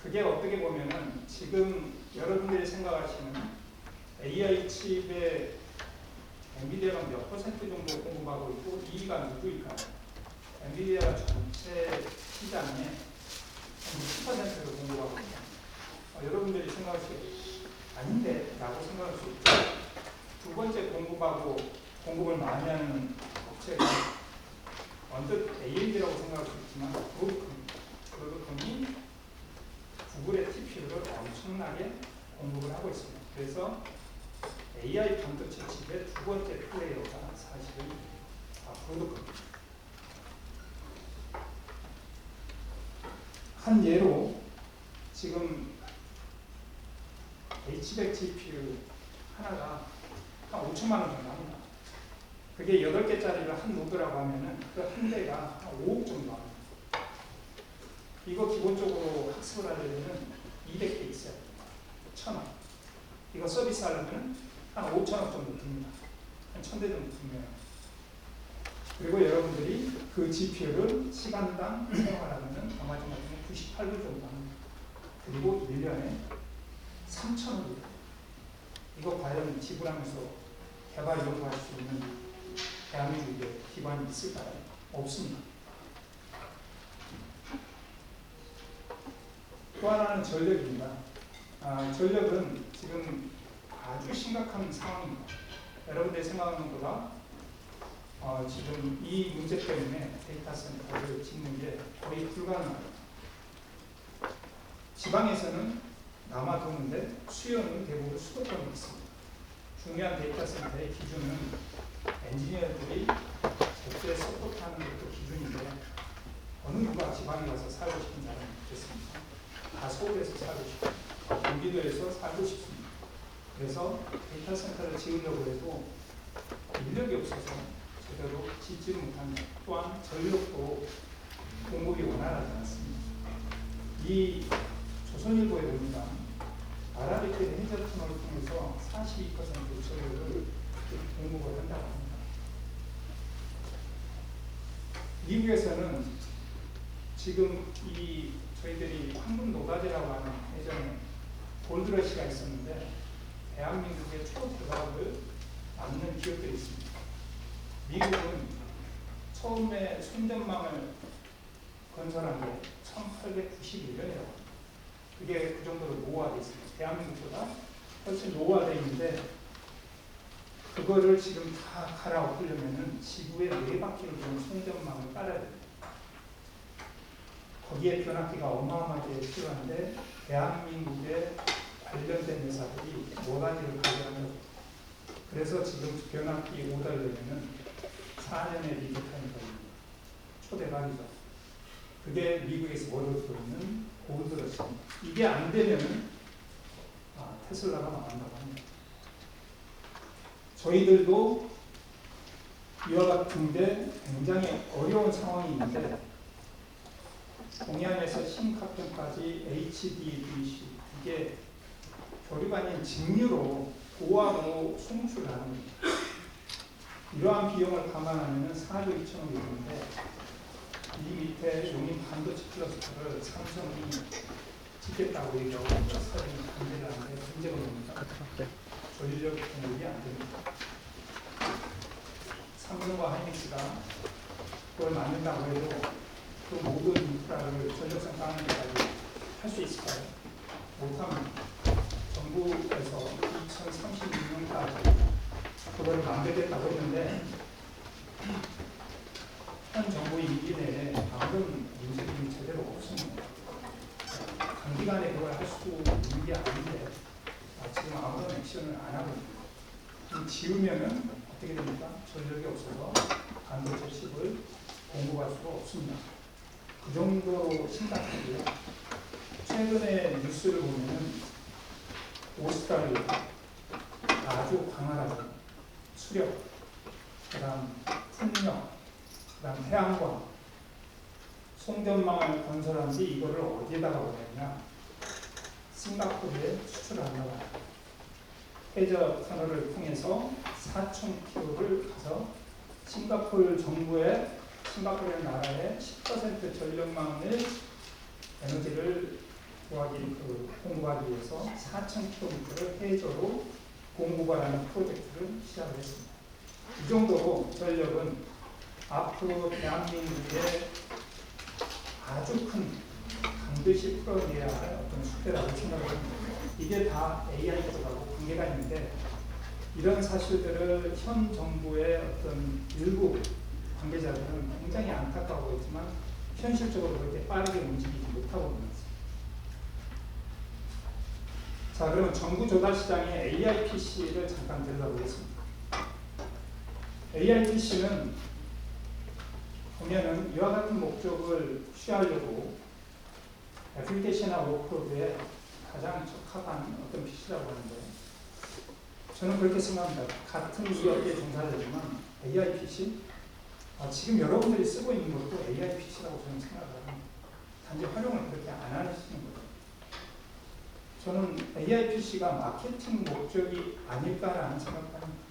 Speaker 3: 그게 어떻게 보면은 지금 여러분들이 생각하시는 AI 칩의 엔비디아가 몇 퍼센트 정도 공급하고 있고 이가 누구일까요? 엔비디아가 전체 시장의 60%를 공급하고 있습니다. 여러분들이 생각하시기 아닌데 라고 생각할 수 있죠. 두 번째 공급을 많이 하는 업체가 언뜻 AMD라고 생각할 수 있지만 그룹이 구글의 TPU를 엄청나게 공급을 하고 있습니다. 그래서 AI 반도체 칩의 두 번째 플레이어가 사실은 브로드컴입니다. 한 예로 지금 H100 GPU 하나가 한 5천만 원 정도 합니다. 그게 8개짜리를 한 노드라고 하면은 그 한 대가 한 5억 정도 합니다. 이거 기본적으로 학습을 하려면 200개 있어야 됩니다. 1,000원. 이거 서비스 하려면 한 5,000원 정도 듭니다. 한 1,000대 정도 듭니다. 그리고 여러분들이 그 GPU를 시간당 사용하려면 아마존 같은 경우 98불 정도 합니다. 그리고 1년에 3,000원. 이거 과연 지불하면서 개발 이용할 수 있는 대한민국에 기반이 있을까요? 없습니다. 또 하나는 전력입니다. 전력은 지금 아주 심각한 상황입니다. 여러분들이 생각하는 것보다 지금 이 문제 때문에 데이터 센터를 짓는 게 거의 불가능합니다. 지방에서는 남아도는데 수요는 대부분 수도권에 있습니다. 중요한 데이터 센터의 기준은 엔지니어들이 제때 서포트하는 것도 기준인데 어느 누가 지방에 가서 살고 싶은 사람이 있겠습니까? 다 서울에서 살고 싶고 경기도에서 살고 싶습니다. 그래서 데이터 센터를 지으려고 해도 인력이 없어서 제대로 짓지를 못합니다. 또한 전력도 공급이 원활하지 않습니다. 이 조선일보에 보니까 아라비트 해저 터널을 통해서 42% 전력을 공급을 한다고 합니다. 미국에서는 지금 이 저희들이 황금 노다지라고 하는 예전에 골드러시가 있었는데 대한민국의 초대박을 낳는 기업들이 있습니다. 미국은 처음에 송전망을 건설한 게 1891년이라고. 그게 그 정도로 노후화되어 있습니다. 대한민국보다 훨씬 노후화되어 있는데 그거를 지금 다 갈아엎으려면 지구에 4바퀴를 도는 송전망을 깔아야 됩니다. 거기에 변압기가 어마어마하게 필요한데 대한민국의 관련된 회사들이 노다지를 가져가는. 그래서 지금 변압기 오달려면 4년의 리드 타임이 걸립니다. 초대박이죠. 그게 미국에서 얻어지고 있는 골드러시입니다. 이게 안 되면 테슬라가 망한다고 합니다. 저희들도 이와 같은데 굉장히 어려운 상황이 있는데 동해안에서 신카평까지 HDBC 이게 교류반인 직류로 고압으로 송출을 하는 겁니다. 이러한 비용을 감안하면 4조 2천억이 있는데 이 밑에 용인 반도체 클러스터를 삼성이 짓겠다고 얘기하고 클러스터링이 반대를 하는데 문제가 뭡니까? 전력 공급이 안 됩니다. 삼성과 하이닉스가 그걸 만든다고 해도 그 모든 인프라를 전력상 가는 데까지 할 수 있을까요? 못합니다. 정부에서 2036년까지 그걸 만들겠다고 했는데 현 정부 임기 내에 아무런 문제점이 제대로 없습니다. 단기간에 그걸 할 수 있는 게 아닌데 지금 아무런 액션을 안 하고 있습니다. 지우면은 어떻게 됩니까? 전력이 없어서 반도체 칩을 공급할 수가 없습니다. 그 정도로 심각하고요. 최근에 뉴스를 보면은 오스트랄리아 아주 광활하고 수력, 그다음 풍력, 그다음 태양광, 송전망을 건설한 뒤 이거를 어디에다가 보냈냐? 싱가포르에 수출을 한다고 합니다. 해저 터널을 통해서 4,000km를 가서 싱가포르 정부의 싱가포르 나라의 10% 전력망을 에너지를 공급하기 위해서 4,000km를 해저로 공급하라는 프로젝트를 시작을 했습니다. 이 정도로 전력은 앞으로 대한민국의 아주 큰 반드시 풀어내야 할 어떤 숙제라고 생각을 합니다. 이게 다 AI 쪽하고 관계가 있는데 이런 사실들을 현 정부의 어떤 일부 관계자들은 굉장히 안타까워했지만 현실적으로 그렇게 빠르게 움직이지 못하고 있는 것입니다. 자, 그러면 정부 조달 시장의 AI PC를 잠깐 들여다보겠습니다. AI PC는 보면은 이와 같은 목적을 취하려고 애플리케이션이나 워크로드에 가장 적합한 어떤 PC라고 하는데 저는 그렇게 생각합니다. 같은 이 업계에 종사자지만 AI PC 지금 여러분들이 쓰고 있는 것도 AI PC라고 저는 생각을 합니다. 단지 활용을 그렇게 안 하시는 거죠. 저는 AI PC가 마케팅 목적이 아닐까라는 생각을 합니다.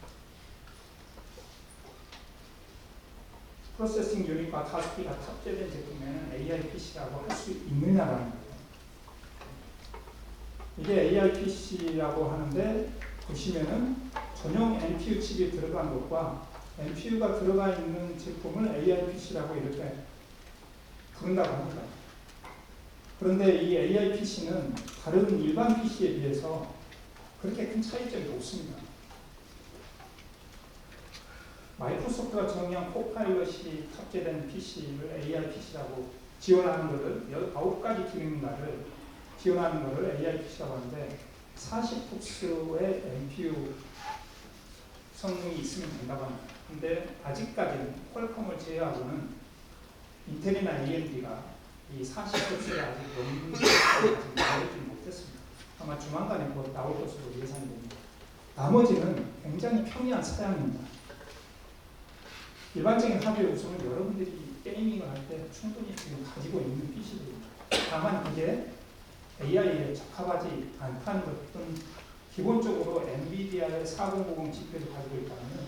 Speaker 3: 프로세싱 유닛과 가스피가 탑재된 제품에는 AI PC라고 할 수 있느냐라는 거예요. 이게 AI PC라고 하는데 보시면은 전용 NPU 칩이 들어간 것과 NPU가 들어가 있는 제품을 AI PC라고 이렇게 부른다고 합니다. 그런데 이 AI PC는 다른 일반 PC에 비해서 그렇게 큰 차이점이 없습니다. 마이크로소프트가 정의한 코파일럿이 탑재된 PC를 AI PC라고 지원하는 것을 9가지 기능들을 지원하는 것을 AI PC라고 하는데 40톡스의 NPU 성능이 있으면 된다고 합니다. 근데 아직까지는 퀄컴을 제외하고는 인텔이나 AMD가 이 40톡스를 아직 아직 나오지 못했습니다. 아마 조만간에 곧 나올 것으로 예상이 됩니다. 나머지는 굉장히 평이한 사양입니다. 일반적인 하드웨어 구성은 여러분들이 게이밍을 할 때 충분히 지금 가지고 있는 PC들입니다. 다만 그게 AI에 적합하지 않다는 것은 기본적으로 엔비디아의 4090 GPU를 가지고 있다면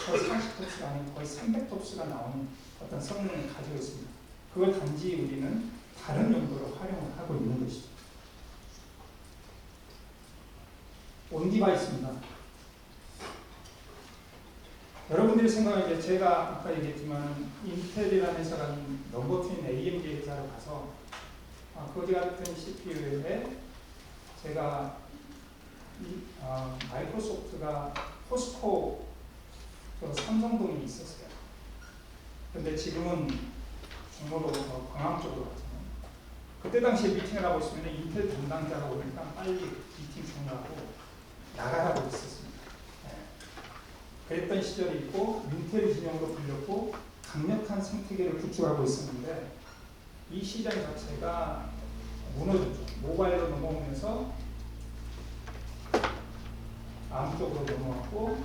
Speaker 3: 거의 30톱스가 아닌 거의 300톱스가 나오는 어떤 성능을 가지고 있습니다. 그걸 단지 우리는 다른 용도로 활용을 하고 있는 것이죠. 온 디바이스입니다. 여러분들이 생각하기에 제가 아까 얘기했지만 인텔이라는 회사가 넘버2인 AMD 회사로 가서 거지 같은 CPU에 제가 마이크로소프트가 포스코 삼성동에 있었어요. 근데 지금은 종로로 광항 쪽으로 갔잖아요. 그때 당시에 미팅을 하고 있으면 인텔 담당자가 오니까 빨리 미팅 종료하고 나가라고 했었습니다. 그랬던 시절이 있고 민텔 진영으로 불렸고 강력한 생태계를 구축하고 있었는데 이 시장 자체가 무너졌죠. 모바일로 넘어오면서 암 쪽으로 넘어왔고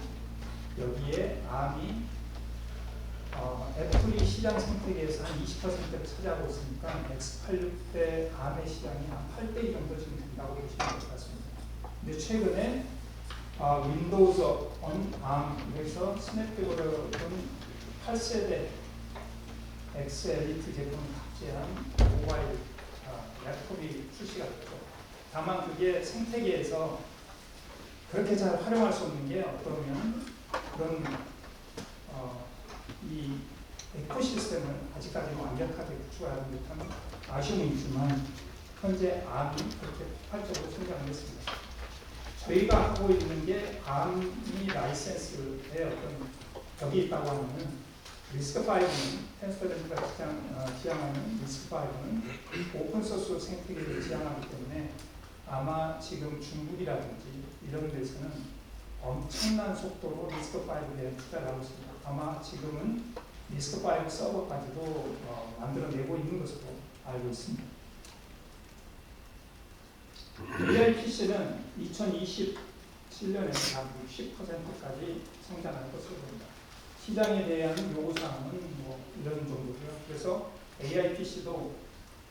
Speaker 3: 여기에 암이 애플이 시장 생태계에서 한 20%를 차지하고 있으니까 X86대 암의 시장이 한 8대2 정도 지금 된다고 보시면 될 것 같습니다. 근데 최근에 윈도우즈 on ARM 그래서 스냅드래곤 8세대 X 엘리트 제품을 탑재한 모바일 랩톱이 출시가 됐죠. 다만 그게 생태계에서 그렇게 잘 활용할 수 없는 게 어떠면 그런 이 에코시스템을 아직까지는 완벽하게 구축하지 못한 아쉬움이 있지만 현재 ARM이 그렇게 폭발적으로 성장했습니다. 저희가 하고 있는 게 ARM이 라이센스의 어떤 벽이 있다고 하면 리스크5는 텐서랜드가 지향하는 리스크5는 오픈소스 생태계를 지향하기 때문에 아마 지금 중국이라든지 이런 데서는 엄청난 속도로 리스크5에 대한 투자를 하고 있습니다. 아마 지금은 리스크5 서버까지도 만들어내고 있는 것으로 알고 있습니다. AI PC는 2027년에 약 60%까지 성장할 것으로 보입니다. 시장에 대한 요구사항은 이런 정도고요. 그래서 AI PC도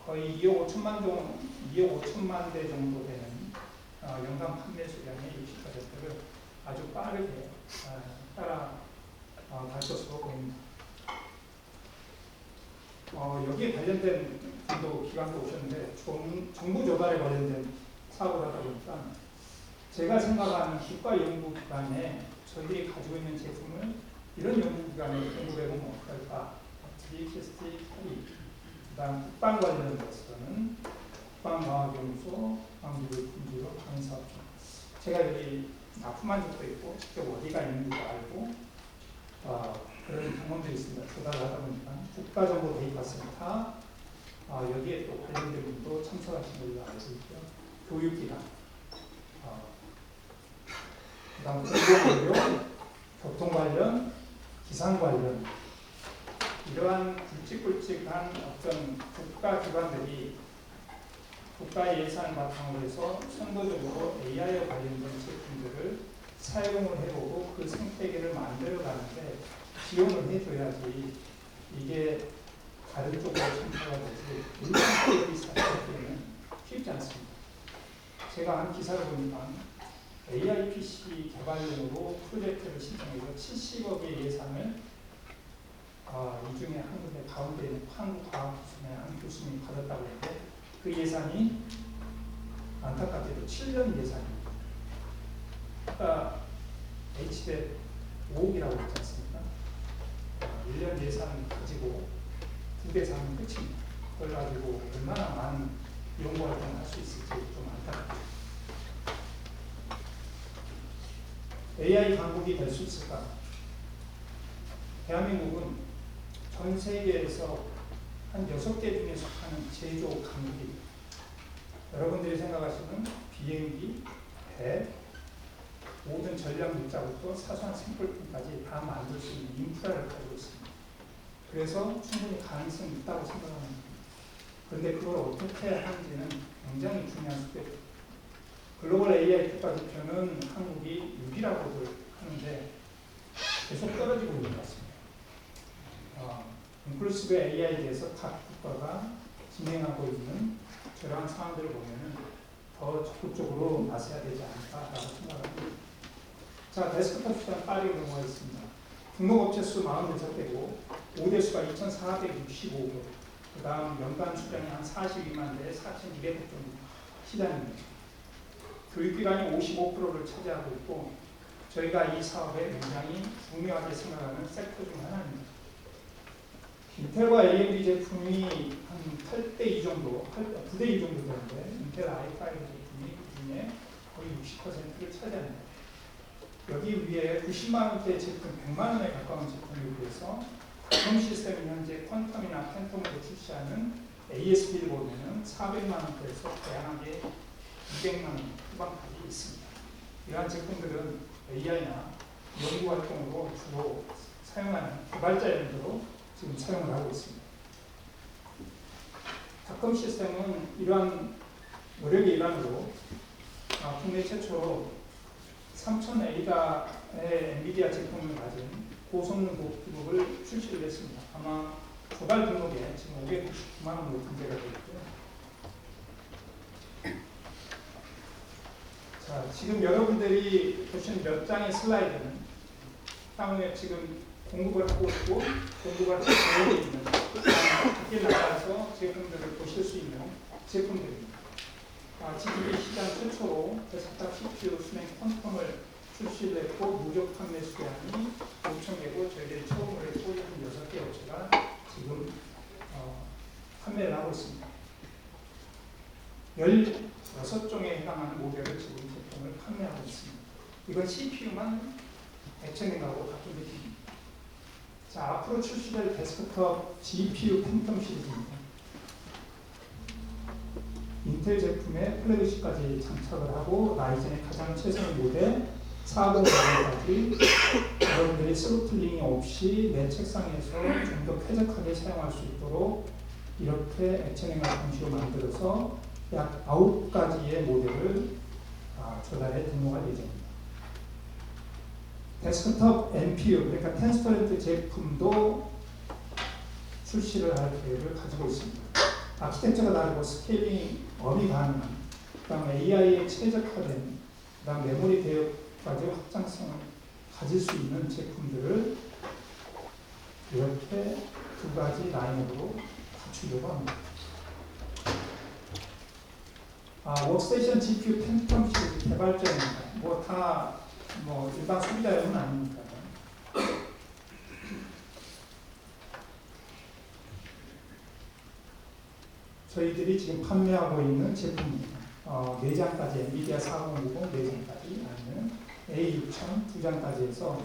Speaker 3: 거의 2억 5천만 대 정도 되는 연간 판매 수량의 60%를 아주 빠르게 따라갈 것으로 보입니다. 여기에 관련된 분도 기관도 오셨는데 정부 조달에 관련된 사업을 하다 보니까 제가 생각하는 국가연구기관에 저희들이 가지고 있는 제품을 이런 연구기관에 공급해보면 어떨까? GKST 8위, 그 다음 국방 관련 것으로는 국방과학연구소, 국방기술품지로 강의사업소. 제가 여기 납품한 적도 있고 직접 어디가 있는지도 알고 그런 경험들이 있습니다. 조달을 하다 보니까 국가정보데이터센터 여기에 또 관련된 분도 참석하신 걸로 알고 있고요. 교육기관, 그 다음 공공의료, 교통 관련, 기상 관련 이러한 굵직굵직한 어떤 국가기관들이 국가의 예산을 바탕으로 해서 선도적으로 AI에 관련된 제품들을 사용을 해보고 그 생태계를 만들어가는데 지원을 해줘야지 이게 다른 쪽으로 참가가 되지 일반 사업에는 쉽지 않습니다. 제가 한 기사를 보니까 AI PC 개발용으로 프로젝트를 신청해서 70억의 예산을 이 중에 한 군데 가운데 있는 한국과학기술의 한 교수님이 받았다고 했는데 그 예산이 안타깝게도 7년 예산입니다. 아까 H대 5억이라고 했지 않습니까? 1년 예산 가지고 2개 사면 끝입니다. 그걸 가지고 얼마나 많은 연구 활동을 할 수 있을지 좀 안타깝습니다. AI 강국이 될 수 있을까? 대한민국은 전 세계에서 한 6개 중에 속하는 제조 강국입니다. 여러분들이 생각하시는 비행기, 배, 모든 전략 물자부터 사소한 생물품까지 다 만들 수 있는 인프라를 가지고 있습니다. 그래서 충분히 가능성이 있다고 생각합니다. 그런데 그걸 어떻게 하는지는 굉장히 중요한 숙제입니다. 글로벌 AI 국가대표는 한국이 6위라고들 하는데 계속 떨어지고 있는 것 같습니다. 인클루시브 AI에 대해서 각 국가가 진행하고 있는 저러한 상황들을 보면 더 적극적으로 나서야 되지 않을까라고 생각합니다. 자, 데스크톱 시장 빠르게 넘어가 있습니다. 등록업체 수 46개고 5대 수가 2,465개, 그 다음 연간 수량이 한 42만 대에 4,200개 정도 시장입니다. 교육기관이 55%를 차지하고 있고 저희가 이 사업에 굉장히 중요하게 생각하는 섹터 중 하나입니다. 인텔과 AMD 제품이 한 8대2 정도, 9대2 정도 되는데 인텔 i5 제품이 그 중에 거의 60%를 차지합니다. 여기 위에 90만 원대 제품, 100만 원에 가까운 제품에 비해서 다음 시스템이 현재 퀀텀이나 팬텀으로 출시하는 ASP를 보면 400만 원대에서 다양하게 200만 원 후반까지 있습니다. 이러한 제품들은 AI나 연구 활동으로 주로 사용하는 개발자 연구로 지금 사용을 하고 있습니다. 닷컴 시스템은 이러한 노력의 일환으로 국내 최초로 3000A다의 엔비디아 제품을 가진 고성능 노트북을 출시를 했습니다. 아마 조달 등록에 지금 599만 원으로 등재가 되어 있고요. 자, 지금 여러분들이 보시는 몇 장의 슬라이드는 향후에 지금 공급을 하고 있고 공급을 하고 있는 밖에 나가서 제품들을 보실 수 있는 제품들입니다. GDP 시장 최초로 데스크탑 CPU 수냉 퀀텀을 출시를 했고 누적 판매 수량이 5,000개고 저희들이 처음으로 했고 한 6개 업체가 지금 판매를 하고 있습니다. 16종에 해당하는 모델을 지금 제품을 판매하고 있습니다. 이건 CPU만 액체냉하고 같은 제품입니다. 자, 앞으로 출시될 데스크톱 GPU 팬텀 시리즈입니다. 인텔 제품에 플래그십까지 장착을 하고 라이젠의 가장 최선의 모델 4050까지 여러분들이 스로틀링이 없이 내 책상에서 좀 더 쾌적하게 사용할 수 있도록 이렇게 액체냉을 방식으로 만들어서 약 9가지의 모델을 조달해 등록할 예정입니다. 데스크톱 NPU, 그러니까 텐스토렌트 제품도 출시를 할 계획을 가지고 있습니다. 아키텍처가 다르고 스케일링 업이 가능한, 그 다음 AI에 최적화된, 그 다음 메모리 대역까지 확장성을 가질 수 있는 제품들을 이렇게 2가지 라인으로 갖추려고 합니다. 워크스테이션 GPU 팬텀 시리즈 개발자입니다. 일반 소비자용은 아니니까요. 저희들이 지금 판매하고 있는 제품입니다. 4장까지, 엔비디아 4050 4장까지, 아니면 A6000 2장까지 해서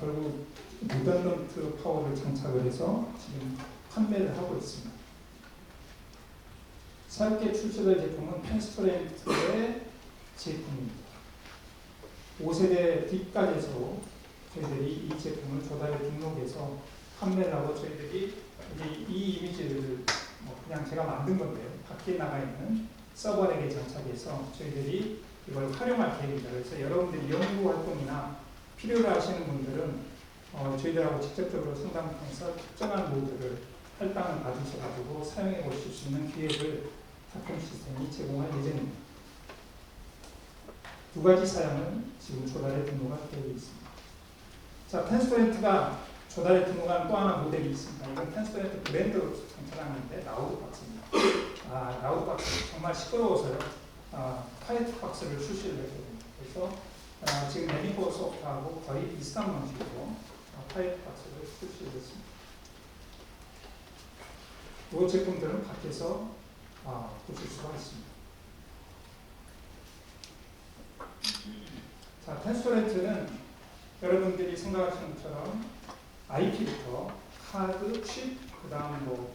Speaker 3: 결국 리던던트 파워를 장착을 해서 지금 판매를 하고 있습니다. 새롭게 출시될 제품은 펜스토렌트의 제품입니다. 5세대 D까지 해서 저희들이 이 제품을 조달에 등록해서 판매를 하고 저희들이 이 이미지를 그냥 제가 만든 건데요. 밖에 나가 있는 서버렉에 장착해서 저희들이 이걸 활용할 계획입니다. 그래서 여러분들이 연구 활동이나 필요로 하시는 분들은 저희들하고 직접적으로 상담을 통해서 특정한 모드를 할당을 받으셔가지고 사용해 보실 수 있는 기회를 닷컴 시스템이 제공할 예정입니다. 2가지 사양은 지금 조달에 등록할 계획이 있습니다. 자, 텐스토렌트가 조달의 등록한 또 하나 모델이 있습니다. 이건 텐스토렌트 브랜드로 장착하는데 라우드박스입니다. 라우드박스 정말 시끄러워서요. 화이트박스를 출시를 했거든요. 그래서 지금 매니포 소프트하고 거의 비슷한 방식으로 화이트박스를 출시를 했습니다. 이 제품들은 밖에서 보실 수가 있습니다. 자, 텐스토렌트는 여러분들이 생각하시는 것처럼 IP부터 카드, 칩, 그 다음 뭐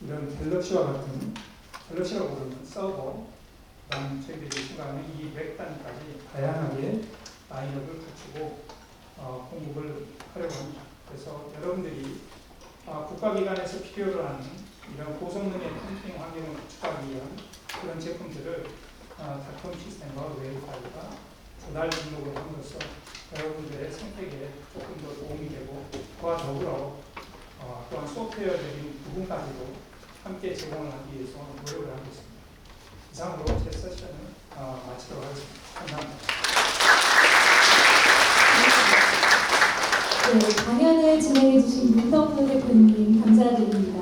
Speaker 3: 이런 갤럭시와 같은 갤럭시라고 부르는 서버, 그 다음 저희들이 생각하는 이 웹 단위까지 다양하게 라인업을 갖추고 공급을 하려고 합니다. 그래서 여러분들이 국가기관에서 필요로 하는 이런 고성능의 컴퓨팅 환경을 구축하기 위한 그런 제품들을 닷컴 시스템과 웨이파이가 조달 등록을 함으로써 여러분들의 선택에 조금 더 도움이 되고 그와 더불어 또한 소프트웨어적인 부분까지도 함께 제공을 하기 위해서 노력을 하고 있습니다. 이상으로 제 세션을 마치도록 하겠습니다. 감사합니다.
Speaker 2: 네, 강연을 진행해주신 문덕훈 대표님 감사드립니다.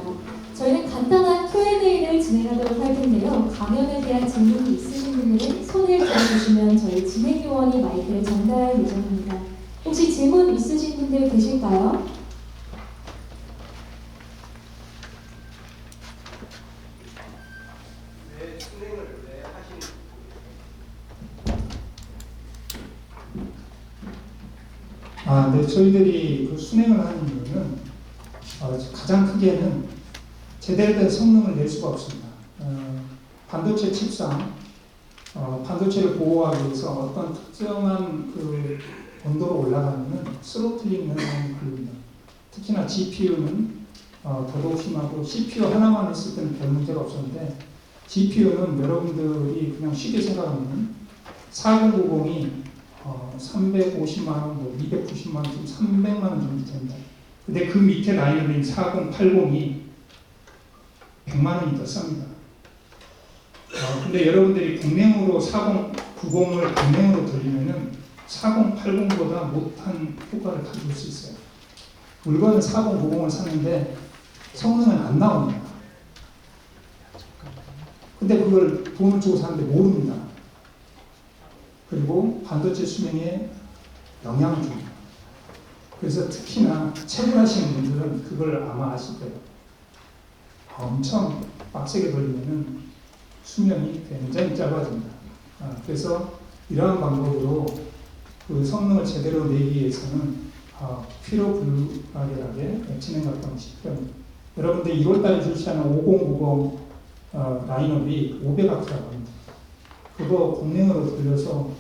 Speaker 2: 저희는 간단한 Q&A를 진행하도록 할 텐데요. 강연에 대한 질문이 있으신 분들은 손을 들어주시면 저희 진행요원이 마이크를 전달할 예정입니다. 혹시 질문 있으신 분들 계실까요?
Speaker 8: 네, 진행을 왜 하시는지
Speaker 3: 네, 저희들이 그 순행을 하는 이유는 가장 크게는 제대로 된 성능을 낼 수가 없습니다. 반도체 칩상 반도체를 보호하기 위해서 어떤 특정한 그 온도로 올라가면 스로틀링 현상이 걸립니다. 특히나 GPU는 더더욱 심하고 CPU 하나만 했을 때는 별 문제가 없었는데 GPU는 여러분들이 그냥 쉽게 생각하면 4090이 350만 원, 뭐 290만 원, 300만 원 정도 됩니다. 근데 그 밑에 라인업인 4080이 100만 원이 더 쌉니다. 근데 여러분들이 공랭으로 4090을 공랭으로 돌리면은 4080보다 못한 효과를 가질 수 있어요. 물건은 4090을 샀는데 성능은 안 나옵니다. 근데 그걸 돈을 주고 샀는데 모릅니다. 그리고 반도체 수명에 영향을 줍니다. 그래서 특히나 채굴하시는 분들은 그걸 아마 아실 거예요. 엄청 빡세게 돌리면은 수명이 굉장히 짧아집니다. 그래서 이러한 방법으로 그 성능을 제대로 내기 위해서는 필요 불가결하게 엑스맨 같은 것이 필요합니다. 여러분들 2월달에 출시하는 5090 라인업이 500W라고 합니다. 그거 공랭으로 돌려서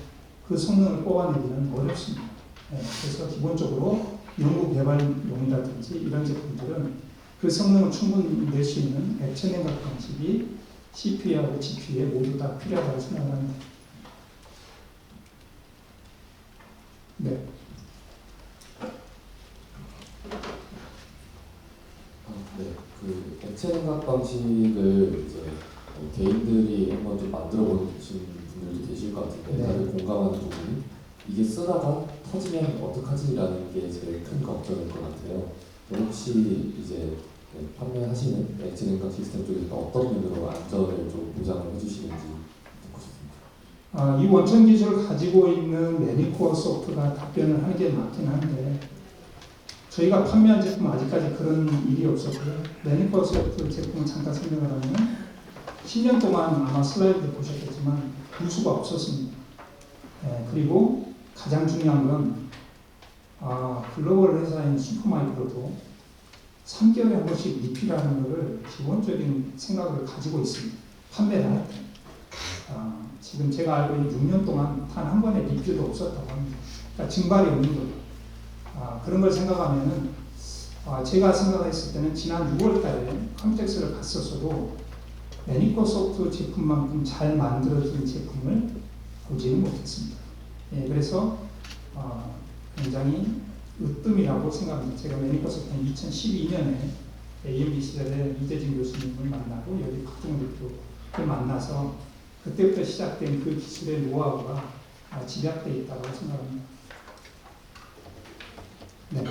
Speaker 3: 그 성능을 뽑아내기는 어렵습니다. 그래서 기본적으로 연구 개발용이라든지 이런 제품들은 그 성능을 충분히 낼 수 있는 액체 냉각 방식이 CPU하고 GPU에 모두 다 필요하다고 생각합니다. 네.
Speaker 9: 네, 그 액체 냉각 방식을 이제 개인들이 한번 좀 만들어 보신 분들도 계실 것 같은데
Speaker 3: 네.
Speaker 9: 다들 공감하는 부분이 이게 쓰다가 터지면 어떡하지라는 게 제일 큰 걱정일 것 같아요. 혹시 이제 판매하시는 액체 냉각 시스템 쪽에서 어떤 면으로 안전을 좀 보장을 해주시는지 듣고 싶습니다.
Speaker 3: 이 원천 기술을 가지고 있는 매니코어 소프트가 답변을 하는 게 맞긴 한데 저희가 판매한 제품은 아직까지 그런 일이 없었고요. 매니코어 소프트 제품을 잠깐 설명을 하면 10년 동안 아마 슬라이드 보셨겠지만 누수가 없었습니다. 그리고 가장 중요한 건 글로벌 회사인 슈퍼마이크로도 3개월에 한 번씩 리필하는 것을 기본적인 생각을 가지고 있습니다. 판매를 할 때. 지금 제가 알고 있는 6년 동안 단 한 번의 리필도 없었다고 합니다. 그러니까 증발이 없는 거예요. 그런 걸 생각하면은 제가 생각했을 때는 지난 6월 달에 컴텍스를 갔었어도 매니코 소프트 제품만큼 잘 만들어진 제품을 보지는 못했습니다. 그래서 굉장히 으뜸이라고 생각합니다. 제가 매니코 소프트는 2012년에 AMB 시절에 이재진 교수님을 만나고 여기 박종훈 대표를 만나서 그때부터 시작된 그 기술의 노하우가 집약되어 있다고 생각합니다. 네.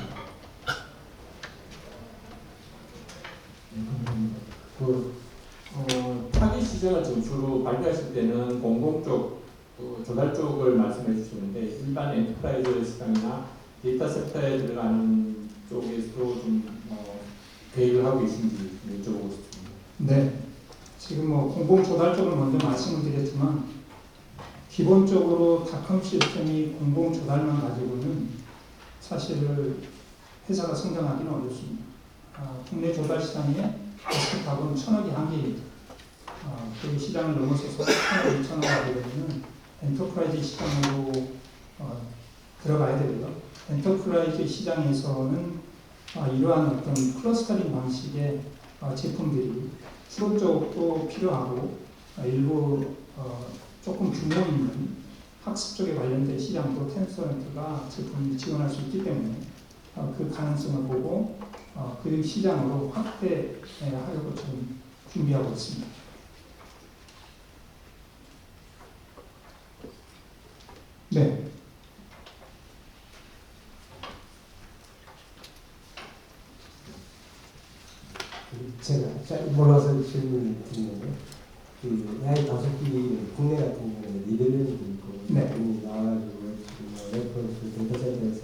Speaker 10: 차기 시장을 지금 주로 발표하실 때는 공공 쪽, 조달 쪽을 말씀해 주시는데 일반 엔터프라이즈 시장이나 데이터 센터에 들어가는 쪽에서도 좀 계획을 하고 계신지 여쭤보고 싶습니다.
Speaker 3: 네, 지금 공공 조달 쪽을 먼저 말씀을 드렸지만 기본적으로 닷컴 시스템이 공공 조달만 가지고는 사실 회사가 성장하기는 어렵습니다. 국내 조달 시장에 데스크탑은 1,000억이 한계입니다. 그 시장을 넘어서서 1,000억, 2,000억 하게 되면 엔터프라이즈 시장으로 들어가야 되고요. 엔터프라이즈 시장에서는 이러한 어떤 클러스터링 방식의 제품들이 수로 쪽도 필요하고 일부 조금 규모 있는 학습 쪽에 관련된 시장도 텐서렌트가 제품을 지원할 수 있기 때문에 그 가능성을 보고 그 시장으로 확대하려고 지금 준비하고 있습니다. 네.
Speaker 11: 제가 잘 몰라서 질문을 드리는데 그 AI 가속기 국내 같은 경우는 리벨링도 있고
Speaker 3: 네.
Speaker 11: 이미 나와가지고 지금 레퍼런스 데이터센터에서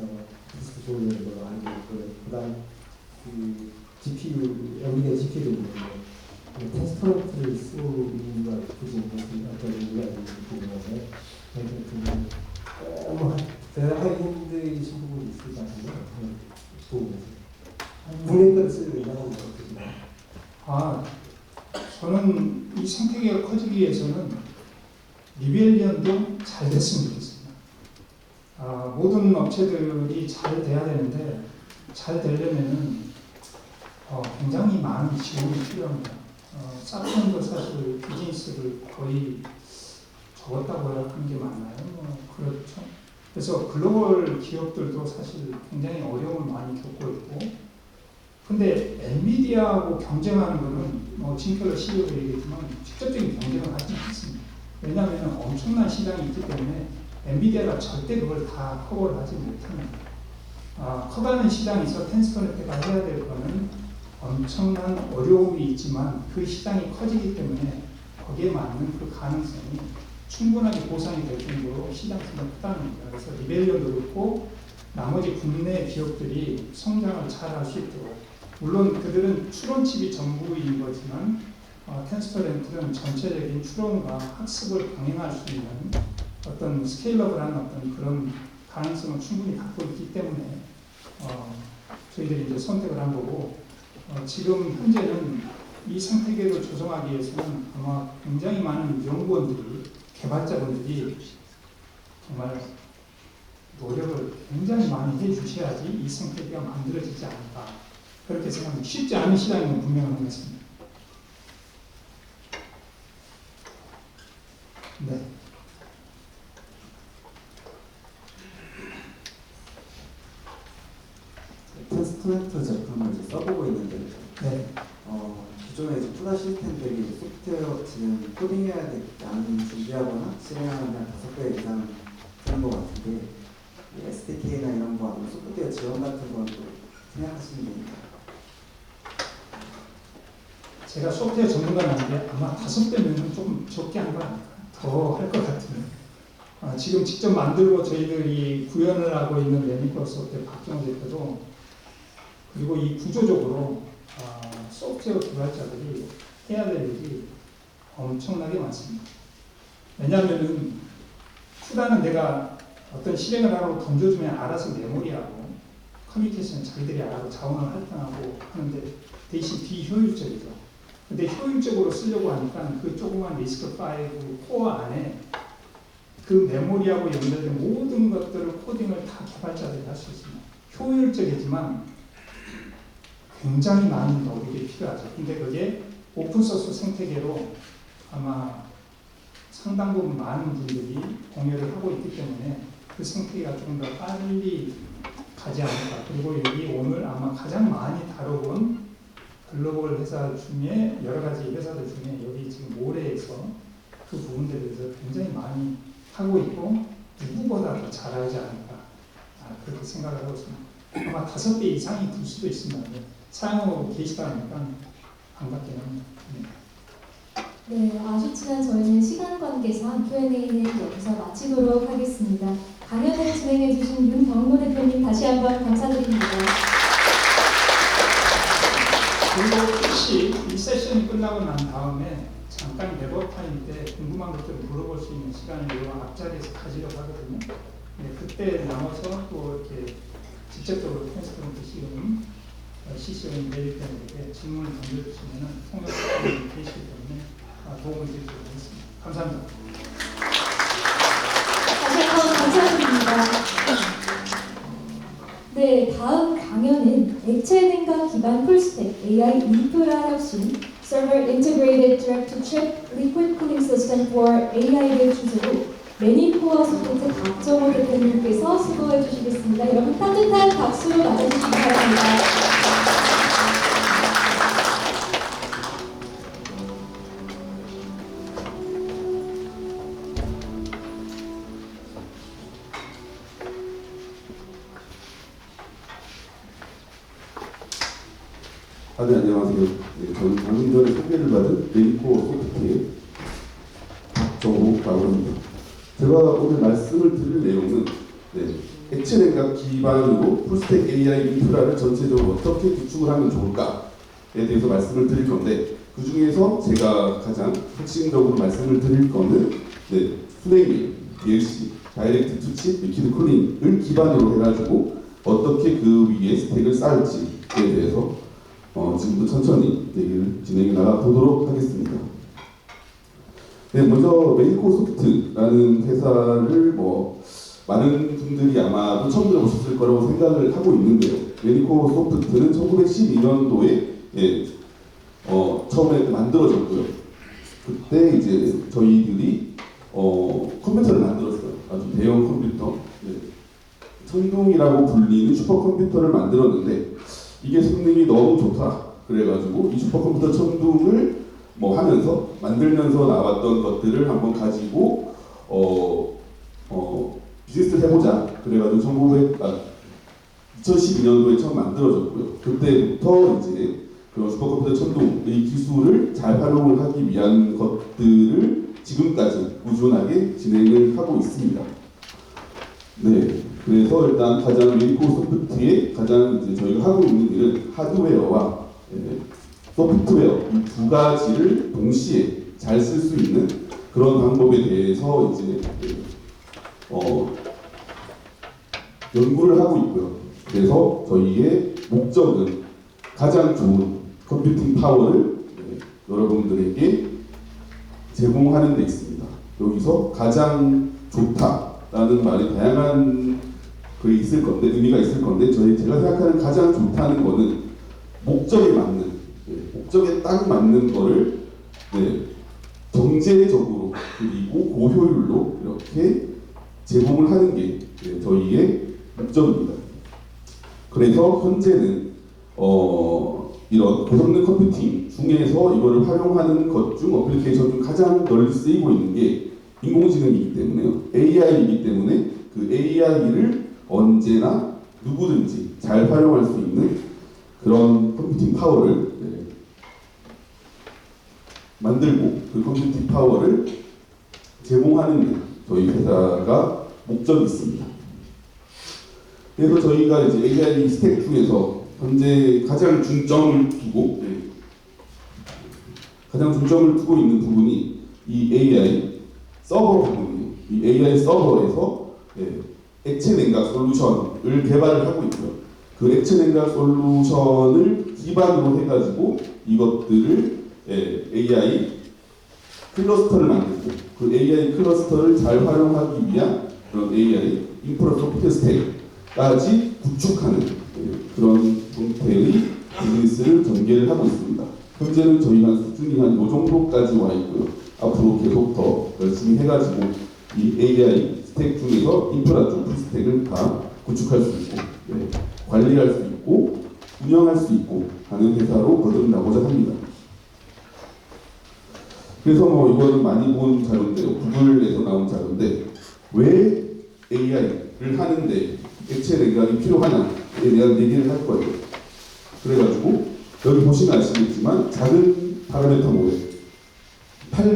Speaker 11: 디스크 조절을 알고 있고 그다음 그 GPU 엔비디아 GPU도 있는데 테스트런트를 쓰는 이유가 굳이 무슨 어떤 이유가 있는지 궁금한데 너무 대단하게 힘드신 부분이 있을 것 같은데 궁금해요. 국내 거를 쓰는 의향은 어떠신가요?
Speaker 3: 저는 이 생태계가 커지기 위해서는 리벨리언도 잘 됐으면 좋겠습니다. 모든 업체들이 잘 돼야 되는데 잘 되려면은 굉장히 많은 지원이 필요합니다. 사건도 사실 비즈니스를 거의 적었다고 하는 게 맞나요? 그렇죠. 그래서 글로벌 기업들도 사실 굉장히 어려움을 많이 겪고 있고 근데 엔비디아하고 경쟁하는 거는 진켈러 CEO도 얘기했지만 직접적인 경쟁을 하지는 않습니다. 왜냐하면 엄청난 시장이 있기 때문에 엔비디아가 절대 그걸 다 커버를 하지 못합니다. 커가는 시장에서 텐스토렌트가 해야 될 거는 엄청난 어려움이 있지만 그 시장이 커지기 때문에 거기에 맞는 그 가능성이 충분하게 보상이 될 정도로 시장성이 크다는 겁니다. 그래서 리벨리언도 그렇고 나머지 국내 기업들이 성장을 잘 할 수 있도록 물론 그들은 추론칩이 전부인 거지만 텐스토렌트는 전체적인 추론과 학습을 병행할 수 있는 어떤 스케일러블한 어떤 그런 가능성을 충분히 갖고 있기 때문에 저희들이 이제 선택을 한 거고 지금 현재는 이 생태계를 조성하기 위해서는 아마 굉장히 많은 연구원들이 개발자분들이 정말 노력을 굉장히 많이 해주셔야지 이 생태계가 만들어지지 않을까 그렇게 생각합니다. 쉽지 않은 시장임은 분명한 것 같습니다. 네.
Speaker 12: 테스트네트 제품을 이제 써보고 있는데,
Speaker 3: 네.
Speaker 12: 기존에 이제 투자 시스템들이 소프트웨어 지금 코딩해야 되는 준비하거나 실행하는 5배 이상 되는 것 같은데, SDK나 이런 거 아니면 소프트웨어 지원 같은 건 또 생각하시는 게 있나요?
Speaker 3: 제가 소프트웨어 전문가는 아닌데 아마 5배면 조금 적게 한 거 아닐까? 더 할 것 같은데. 지금 직접 만들고 저희들이 구현을 하고 있는 레미코소프트의 박정호 대표도 그리고 이 구조적으로 소프트웨어 개발자들이 해야 될 일이 엄청나게 많습니다. 왜냐하면은 쿠다는 내가 어떤 실행을 하라고 던져주면 알아서 메모리하고 커뮤니케이션 자기들이 알아서 자원을 할당하고 하는데 대신 비효율적이죠. 근데 효율적으로 쓰려고 하니까 그 조그만 리스크 파일 코어 안에 그 메모리하고 연결된 모든 것들을 코딩을 다 개발자들이 할 수 있습니다. 효율적이지만 굉장히 많은 노력이 필요하죠. 근데 그게 오픈소스 생태계로 아마 상당 부분 많은 분들이 공유를 하고 있기 때문에 그 생태계가 좀 더 빨리 가지 않을까. 그리고 여기 오늘 아마 가장 많이 다뤄본 글로벌 회사 중에 여러 가지 회사들 중에 여기 지금 모레에서 그 부분들에 대해서 굉장히 많이 하고 있고 누구보다 더 잘하지 않을까 그렇게 생각을 하고 있습니다. 아마 5배 이상이 될 수도 있습니다. 사용하고 계시다 보니까 반갑게 합니다. 네.
Speaker 2: 네, 아쉽지만 저희는 시간 관계상 Q&A는 여기서 마치도록 하겠습니다. 강연을 진행해주신 윤경로 대표님 다시 한번 감사드립니다.
Speaker 3: 그리고 혹시 이 세션이 끝나고 난 다음에 잠깐 랩업 타임 때 궁금한 것들을 물어볼 수 있는 시간을 이 앞자리에서 가지려고 하거든요. 네, 그때 나눠서 또 이렇게 직접적으로 펜스턴트 시험 CCO인 메리팬에게 질문을 던져주시면 통역자분이 계시기 때문에 도움을 드리도록 하겠습니다. 감사합니다.
Speaker 2: 다시 한번 감사드립니다. 네, 다음 강연은 액체 냉각 기반 풀스택 AI 인프라 혁신 Server Integrated Direct-to-Chip Liquid Cooling System for AI를 주제로 매니코어 소프트 박정호 대표님께서 수고해 주시겠습니다. 여러분 따뜻한 박수로 맞아주시기 바랍니다.
Speaker 13: 네, 안녕하세요. 네, 저는 방금 전에 소개를 받은 매니코어 소프트의 박정호라고 합니다. 제가 오늘 말씀을 드릴 내용은 액체 냉각 기반으로 풀스택 AI 인프라를 전체적으로 어떻게 구축을 하면 좋을까에 대해서 말씀을 드릴 건데, 그 중에서 제가 가장 핵심적으로 말씀을 드릴 거는 수냉기, DLC, 다이렉트 투칩, 리퀴드 쿨링을 기반으로 해가지고 어떻게 그 위에 스택을 쌓을지에 대해서 지금부터 천천히 얘기를 진행해 나가 보도록 하겠습니다. 네, 먼저 매니코어 소프트라는 회사를 많은 분들이 아마도 처음 들어보셨을 거라고 생각을 하고 있는데요. 매니코어 소프트는 1912년도에 처음에 만들어졌고요. 그때 이제 저희들이 컴퓨터를 만들었어요. 아주 대형 컴퓨터. 천둥이라고 불리는 슈퍼컴퓨터를 만들었는데 이게 성능이 너무 좋다. 그래가지고 이 슈퍼컴퓨터 천둥을 만들면서 나왔던 것들을 한번 가지고 비즈니스를 해보자. 그래가지고 2012년도에 처음 만들어졌고요. 그때부터 이제 그 슈퍼컴퓨터 천둥의 기술을 잘 활용을 하기 위한 것들을 지금까지 꾸준하게 진행을 하고 있습니다. 네, 그래서 일단 가장 매니코어 소프트의 가장 이제 저희가 하고 있는 일은 하드웨어와 소프트웨어 이 두 가지를 동시에 잘 쓸 수 있는 그런 방법에 대해서 이제 연구를 하고 있고요. 그래서 저희의 목적은 가장 좋은 컴퓨팅 파워를 여러분들에게 제공하는 데 있습니다. 여기서 가장 좋다라는 말이 다양한 글이 있을 건데, 의미가 있을 건데, 제가 생각하는 가장 좋다는 거는 목적에 맞는, 목적에 딱 맞는 거를 경제적으로 그리고 고효율로 이렇게 제공을 하는 게 저희의 목적입니다. 그래서 현재는 이런 고성능 컴퓨팅 중에서 이거를 활용하는 것 중 어플리케이션 중 가장 널리 쓰이고 있는 게 인공지능이기 때문에요. AI이기 때문에 그 AI를 언제나 누구든지 잘 활용할 수 있는 그런 컴퓨팅 파워를 만들고 그 컴퓨팅 파워를 제공하는 게 저희 회사가 목적이 있습니다. 그래서 저희가 이제 AI 스택 중에서 현재 가장 중점을 두고 있는 부분이 이 AI 서버 부분이에요. 이 AI 서버에서 액체 냉각 솔루션을 개발을 하고 있고요. 그 액체 냉각 솔루션을 기반으로 해가지고 이것들을 AI 클러스터를 만들고 그 AI 클러스터를 잘 활용하기 위한 그런 AI 인프라 소프트 스택까지 구축하는 그런 형태의 비즈니스를 전개를 하고 있습니다. 현재는 저희가 수준이 한 이 정도까지 와 있고요. 앞으로 계속 더 열심히 해가지고 이 AI 스택 중에서 인프라 쪽 스택을 다 구축할 수 있고 관리할 수 있고 운영할 수 있고 하는 회사로 거듭나고자 합니다. 그래서 이거는 많이 본 자료인데요. 구글에서 나온 자료인데 왜 AI를 하는데 액체 냉각이 필요하냐에 대한 얘기를 할 거예요. 그래가지고 여기 보시면 아시겠지만 작은 파라미터 모델 8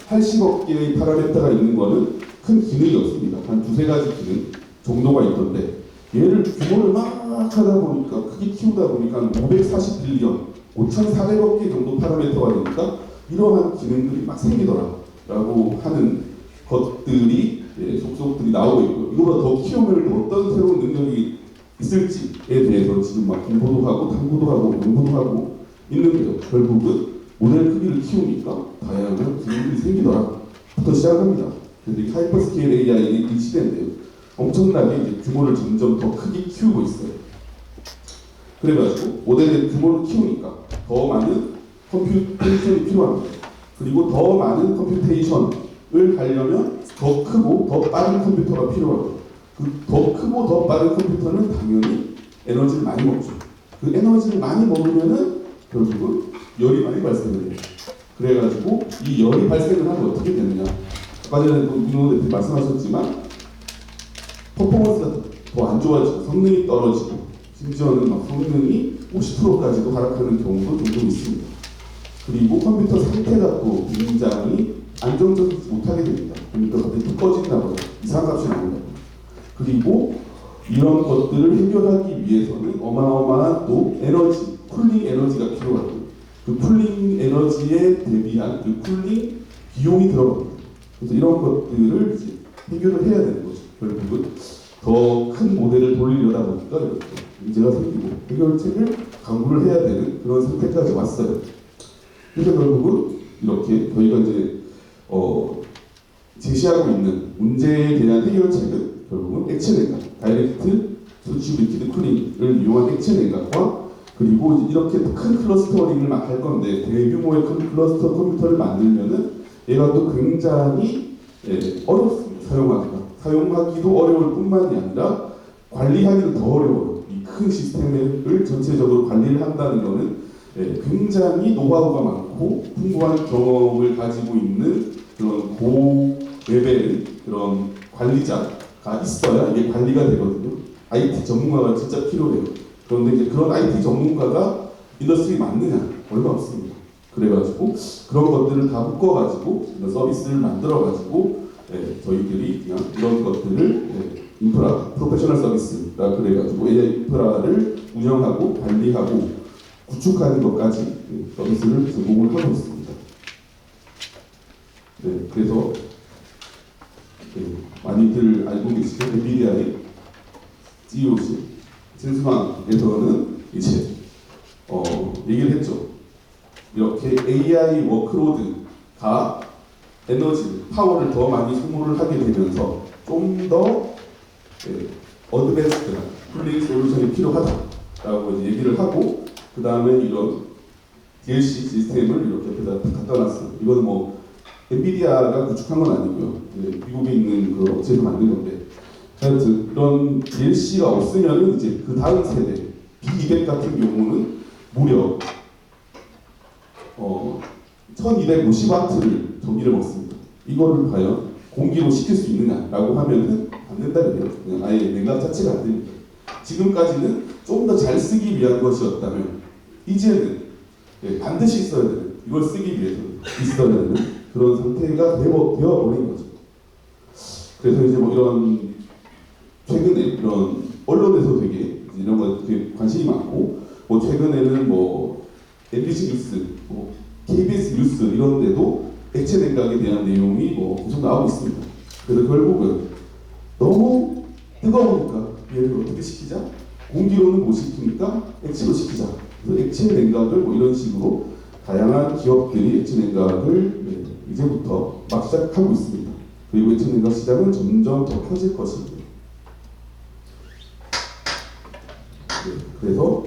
Speaker 13: 80억 개의 파라메터가 있는 거는 큰 기능이 없습니다. 한 두세 가지 기능 정도가 있던데 얘를 규모를 막 하다 보니까 크게 키우다 보니까 540빌리언 5,400억 개 정도 파라메터가 되니까 이러한 기능들이 막 생기더라라고 하는 것들이 속속들이 나오고 있고요. 이거보다 더 키우면 어떤 새로운 능력이 있을지에 대해서 지금 막 공부도 하고 탐구도 하고 연구도 하고 있는데요. 결국은 모델 크기를 키우니까 다양한 기능들이 생기더라부터 시작합니다. 그래서 이 하이퍼스케일 AI의 이 시대인데요. 엄청나게 이제 규모를 점점 더 크게 키우고 있어요. 그래가지고 모델의 규모를 키우니까 더 많은 컴퓨테이션이 필요합니다. 그리고 더 많은 컴퓨테이션을 하려면 더 크고 더 빠른 컴퓨터가 필요하고 그 더 크고 더 빠른 컴퓨터는 당연히 에너지를 많이 먹죠. 그 에너지를 많이 먹으면은 결국은 열이 많이 발생을 해요. 그래가지고 이 열이 발생을 하면 어떻게 되느냐. 아까 전에 윤호 대표 말씀하셨지만 퍼포먼스가 더 안 좋아지고 성능이 떨어지고 심지어는 막 성능이 50%까지도 하락하는 경우도 종종 있습니다. 그리고 컴퓨터 상태가 또 굉장히 안정적이지 못하게 됩니다. 컴퓨터가 갑자기 뚝 꺼진다거나 이상한 값이 나온다거나. 그리고 이런 것들을 해결하기 위해서는 어마어마한 또 에너지, 쿨링 에너지가 필요하고 그 쿨링 에너지에 대비한 그 쿨링 비용이 들어갑니다. 그래서 이런 것들을 이제 해결을 해야 되는 거죠. 결국은 더 큰 모델을 돌리려다 보니까 이렇게 문제가 생기고 해결책을 강구를 해야 되는 그런 상태까지 왔어요. 그래서 결국은 이렇게 저희가 이제 제시하고 있는 문제에 대한 해결책은 결국은 액체 냉각, 다이렉트 수치 리퀴드 쿨링을 이용한 액체 냉각과 그리고 이렇게 큰 클러스터링을 막 할 건데 대규모의 큰 클러스터 컴퓨터를 만들면은 얘가 또 굉장히 어렵습니다. 사용하기도 어려울 뿐만이 아니라 관리하기도 더 어려워요. 이 큰 시스템을 전체적으로 관리를 한다는 것은 굉장히 노하우가 많고 풍부한 경험을 가지고 있는 그런 고레벨 그런 관리자가 있어야 이게 관리가 되거든요. IT 전문가가 진짜 필요해요. 그런데 이제 그런 IT 전문가가 인더스트리에 맞느냐? 얼마 없습니다. 그래가지고 그런 것들을 다 묶어가지고 서비스를 만들어가지고 저희들이 그냥 이런 것들을 인프라, 프로페셔널 서비스라 그래가지고 AI 인프라를 운영하고 관리하고 구축하는 것까지 서비스를 제공을 하고 있습니다. 그래서 많이들 알고 계시죠? 엔비디아의 CEO신 진수만에서는 이제 얘기를 했죠. 이렇게 AI 워크로드가 에너지, 파워를 더 많이 소모를 하게 되면서 좀 더 어드밴스드한 쿨링 솔루션이 필요하다라고 얘기를 하고 그 다음에 이런 DLC 시스템을 이렇게 갖다 놨어요. 이건 뭐 엔비디아가 구축한 건 아니고요. 미국에 있는 그 업체에서 만든 건데 하여튼 이런 DLC가 없으면 이제 그 다음 세대 B200 같은 경우는 무려 1250W를 전기를 먹습니다. 이거를 과연 공기로 식힐 수 있느냐라고 하면은 안 된다 그래요. 그냥 아예 냉각 자체가 안 됩니다. 지금까지는 좀 더 잘 쓰기 위한 것이었다면 이제는 반드시 있어야 되는 이걸 쓰기 위해서 있어야 되는 그런 상태가 되어버린 거죠. 그래서 이제 뭐 이런 최근에 이런 언론에서 되게 이런 거 되게 관심이 많고 뭐 최근에는 뭐 MBC 뉴스, 뭐 KBS 뉴스 이런 데도 액체 냉각에 대한 내용이 뭐 계속 나오고 있습니다. 그래서 결국은 너무 뜨거우니까 얘를 어떻게 식히자? 공기로는 못 식히니까 액체로 식히자. 그래서 액체 냉각을 뭐 이런 식으로 다양한 기업들이 액체 냉각을 이제부터 막 시작하고 있습니다. 그리고 액체 냉각 시장은 점점 더 커질 것입니다. 그래서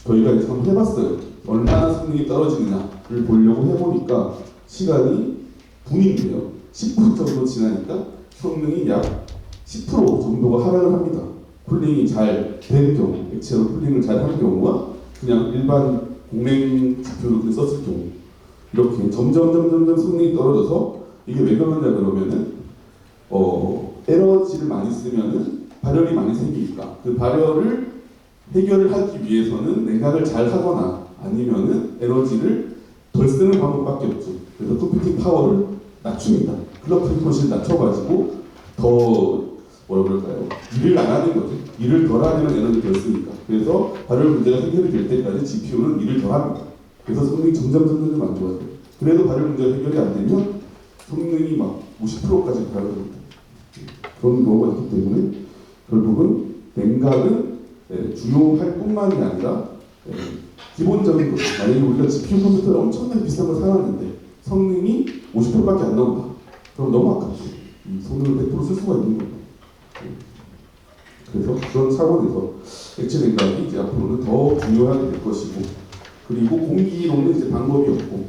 Speaker 13: 저희가 이제 한번 해봤어요. 얼마나 성능이 떨어지느냐를 보려고 해보니까 시간이 분인데요. 10분 정도 지나니까 성능이 약 10% 정도가 하락을 합니다. 쿨링이 잘 된 경우, 액체로 쿨링을 잘 한 경우와 그냥 일반 공랭 지표를 썼을 경우 이렇게 점점 성능이 떨어져서 이게 왜 그러냐 그러면은 에너지를 많이 쓰면은 발열이 많이 생기니까 그 발열을 해결을 하기 위해서는 냉각을 잘 하거나 아니면은 에너지를 덜 쓰는 방법밖에 없죠. 그래서 컴퓨팅 파워를 낮춥니다. 클럽 프리퀀시를 낮춰가지고 더 뭐라 그럴까요? 일을 안 하는 거죠. 일을 덜 하면 에너지가 덜 쓰니까. 그래서 발열 문제가 해결이 될 때까지 GPU는 일을 덜 합니다. 그래서 성능이 점점 안 좋아져요. 그래도 발열 문제가 해결이 안 되면 성능이 막 50%까지 발열됩니다. 그런 경우가 있기 때문에 결국은 냉각은 중요할 뿐만이 아니라 기본적인 것. 만약에 우리가 GPU 컴퓨터를 엄청나게 비싼 걸 사놨는데 성능이 50%밖에 안 나온다. 그럼 너무 아깝죠. 이 성능을 100% 쓸 수가 있는 거예요. 그래서 그런 차원에서 액체 냉각이 이제 앞으로는 더 중요하게 될 것이고, 그리고 공기로는 이제 방법이 없고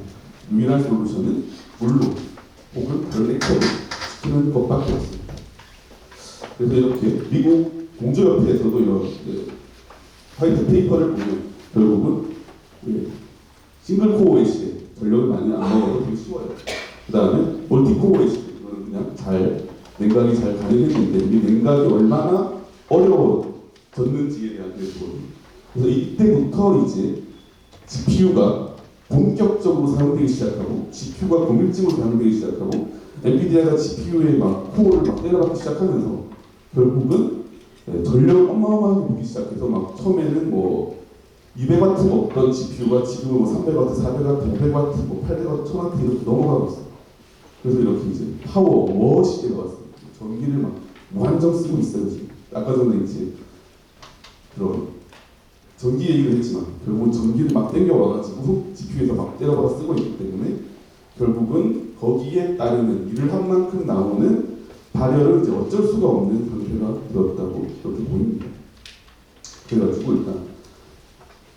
Speaker 13: 유일한 솔루션은 물로 혹은 다른 액체로 시키는 것밖에 없습니다. 그래서 이렇게 미국 공조협회에서도 이런 화이트 페이퍼를 보면 결국은 싱글 코어의 시대 전력을 많이 안 먹어도 되게 쉬워요. 그 다음에 멀티 코어의 시대, 이거는 그냥 냉각이 잘 가능했는데 이 냉각이 얼마나 어려워졌는지에 대한 내용이거든요. 그래서 이때부터 이제 GPU가 본격적으로 사용되기 시작하고 GPU가 고밀집으로 사용되기 시작하고 엔비디아가 GPU에 막 코어를 막 때려박기 시작하면서 결국은 전력을 어마어마하게 보기 시작해서 막 처음에는 뭐 200W 없던 GPU가 지금은 뭐 300W, 400W, 500W, 뭐 800W, 1000W 이렇게 넘어가고 있어요. 그래서 이렇게 이제 파워 시대가 왔습니다. 전기를 막 무한정 쓰고 있어요 지금. 아까 전에 이제 그런 전기 얘기를 했지만 결국은 전기를 막 땡겨와가지고 GPU에서 막 때려박아 쓰고 있기 때문에 결국은 거기에 따르는 일을 한 만큼 나오는 발열은 이제 어쩔 수가 없는 상태가 되었다고 그렇게 보입니다. 그래가지고 일단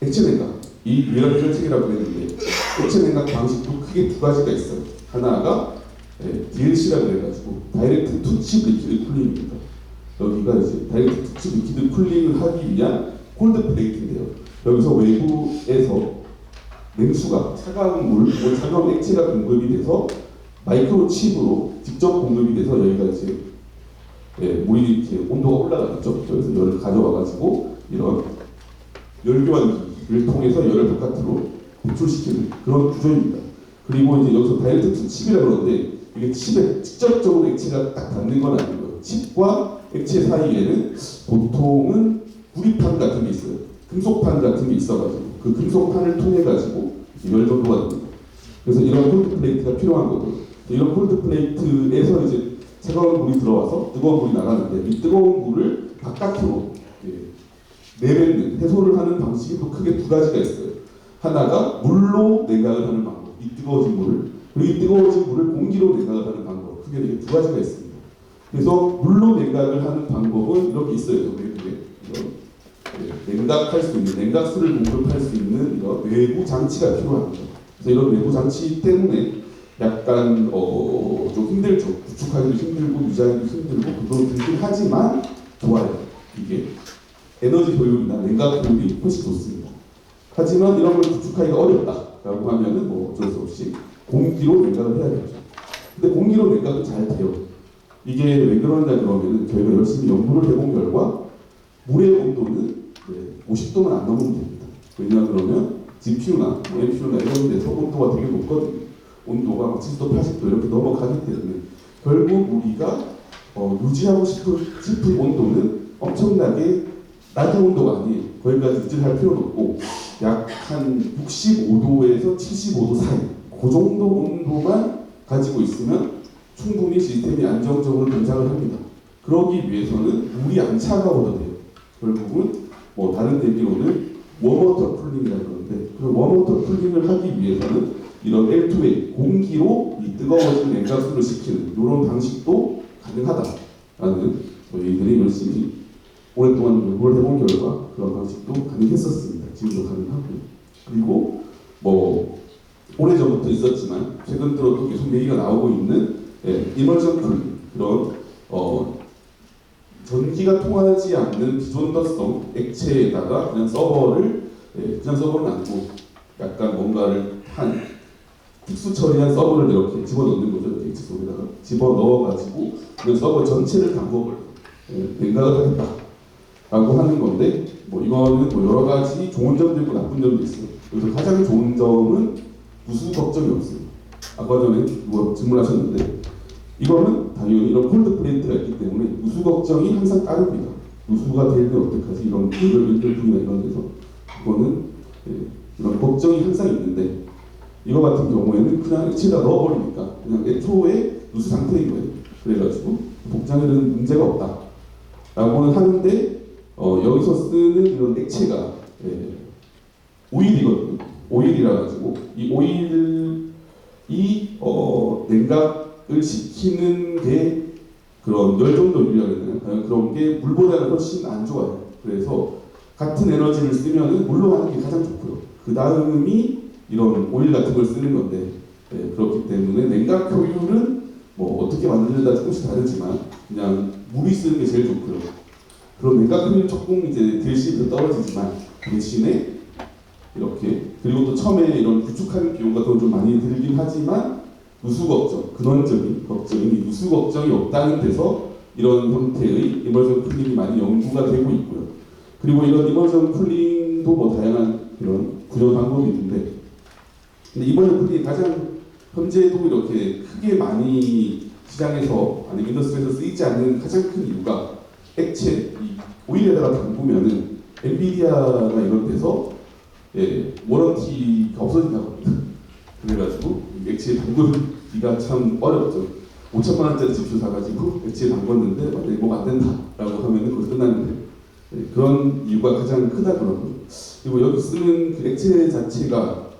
Speaker 13: 액체 냉각, 이 유일한 해결책이라고 했는데 액체 냉각 방식도 크게 두 가지가 있어요. 하나가 DLC라고 해가지고 다이렉트 투 칩 리퀴드 쿨링입니다. 여기가 이제 다이렉트 투 칩 리퀴드 쿨링을 하기 위한 콜드 플레이트인데요. 여기서 외부에서 냉수가 차가운 물, 차가운 액체가 공급이 돼서 마이크로 칩으로 직접 공급이 돼서 여기가 이제 물이 이렇게 온도가 올라가겠죠. 그래서 열을 가져와가지고 이런 열교환기를 통해서 열을 바깥으로 배출시키는 그런 구조입니다. 그리고 이제 여기서 다이렉트 투 칩이라고 그러는데 이게 칩에 직접적으로 액체가 딱 닿는 건 아니고요. 칩과 액체 사이에는 보통은 구리판 같은 게 있어요. 금속판 같은 게 있어가지고 그 금속판을 통해 가지고 열 전도가 됩니다. 그래서 이런 콜드 플레이트가 필요한 거고요. 이런 콜드 플레이트에서 이제 차가운 물이 들어와서 뜨거운 물이 나가는데 이 뜨거운 물을 바깥으로 내뱉는 해소를 하는 방식이 또 크게 두 가지가 있어요. 하나가 물로 냉각을 하는 방법, 이 뜨거워진 물을, 그리고 이 뜨거워진 물을 공기로 냉각을 하는 방법, 크게 이렇게 두 가지가 있습니다. 그래서 물로 냉각을 하는 방법은 이렇게 있어요. 이런 냉각할 수 있는, 냉각수를 공급할 수 있는 이런 외부 장치가 필요합니다. 그래서 이런 외부 장치 때문에 약간 좀 힘들죠. 구축하기도 힘들고 유지하기도 힘들고 그건 들긴 하지만 좋아요. 이게 에너지 효율이나 냉각 효율이 훨씬 좋습니다. 하지만 이런 걸 구축하기가 어렵다라고 하면은 뭐 어쩔 수 없이 공기로 냉각을 해야겠죠. 근데 공기로 냉각도 잘 돼요. 이게 왜 그러냐 그러면은 저희가 열심히 연구를 해본 결과 물의 온도는 50도만 안 넘으면 됩니다. 왜냐 그러면 GPU나 MPU나 이런 데서 온도가 되게 높거든요. 온도가 70도, 80도 이렇게 넘어가기 때문에 결국 우리가 유지하고 싶은 온도는 엄청나게 낮은 온도가 아니에요. 거기까지 유지할 필요는 없고 약 한 65도에서 75도 사이 그 정도 온도만 가지고 있으면 충분히 시스템이 안정적으로 동작을 합니다. 그러기 위해서는 물이 안 차가워도 돼요. 결국은 뭐 다른 얘기로는 웜워터 쿨링이라고 그러는데 그 웜워터 쿨링을 하기 위해서는 이런 L2A 공기로 이 뜨거워진 냉각수를 시키는 이런 방식도 가능하다라는 저희들이 열심히 오랫동안 연구를 해본 결과 그런 방식도 가능했었습니다. 지금도 가능하고요. 그리고 뭐 오래전부터 있었지만 최근 들어 또 계속 얘기가 나오고 있는 이머전 쿨링, 그런 전기가 통하지 않는 비존더성 액체에다가 그냥 서버를 그냥 서버는 아니고 약간 뭔가를 한 특수 처리한 서버를 이렇게 집어넣는 거죠. 액체 속에다가 집어넣어가지고 그 서버 전체를 담궈버려 냉각을 하겠다라고 하는 건데 뭐 이거는 뭐 여러 가지 좋은 점도 있고 나쁜 점도 있어요. 그래서 가장 좋은 점은 누수 걱정이 없어요. 아까 전에 뭐 질문하셨는데 이거는 당연히 이런 콜드 플레이트가 있기 때문에 누수 걱정이 항상 따릅니다. 누수가 되면 어떡하지 이런 연결분이나 이런 데서 그거는 이런 걱정이 항상 있는데 이거 같은 경우에는 그냥 액체에다 넣어버리니까 그냥 애초에 누수 상태인 거예요. 그래가지고 복장에는 문제가 없다 라고는 하는데 여기서 쓰는 이런 액체가 오일이거든요. 오일이라 가지고 이 오일이 냉각을 시키는 게 그런 열정도율이라고 해야 되나요? 그런 게 물보다는 훨씬 안 좋아요. 그래서 같은 에너지를 쓰면은 물로 하는 게 가장 좋고요. 그 다음이 이런 오일 같은 걸 쓰는 건데 그렇기 때문에 냉각 효율은 뭐 어떻게 만드느냐 조금씩 다르지만 그냥 물이 쓰는 게 제일 좋고요. 그럼 냉각 효율 조금 이제 대시도 떨어지지만 대신에 이렇게 그리고 또 처음에 이런 구축하는 비용 같은 건 좀 많이 들긴 하지만 누수 걱정, 근원적인 걱정이 누수 걱정이 없다는 데서 이런 형태의 이머전 쿨링이 많이 연구가 되고 있고요. 그리고 이런 이머전 쿨링도 뭐 다양한 이런 구현 방법이 있는데 근데 이머전 쿨링이 가장 현재도 이렇게 크게 많이 시장에서 아니면 인더스트리에서 쓰이지 않는 가장 큰 이유가 액체, 이 오일에다가 담그면은 엔비디아나 이런 데서 워런티가 없어진다고 합니다. 그래가지고 액체에 담그기가 참 어렵죠. 5천만 원짜리 집수 사가지고 액체에 담궜는데 만약에 뭐가 안 된다라고 하면은 그거 끝나는데 그런 이유가 가장 크다 그러고요. 그리고 여기 쓰는 그 액체 자체가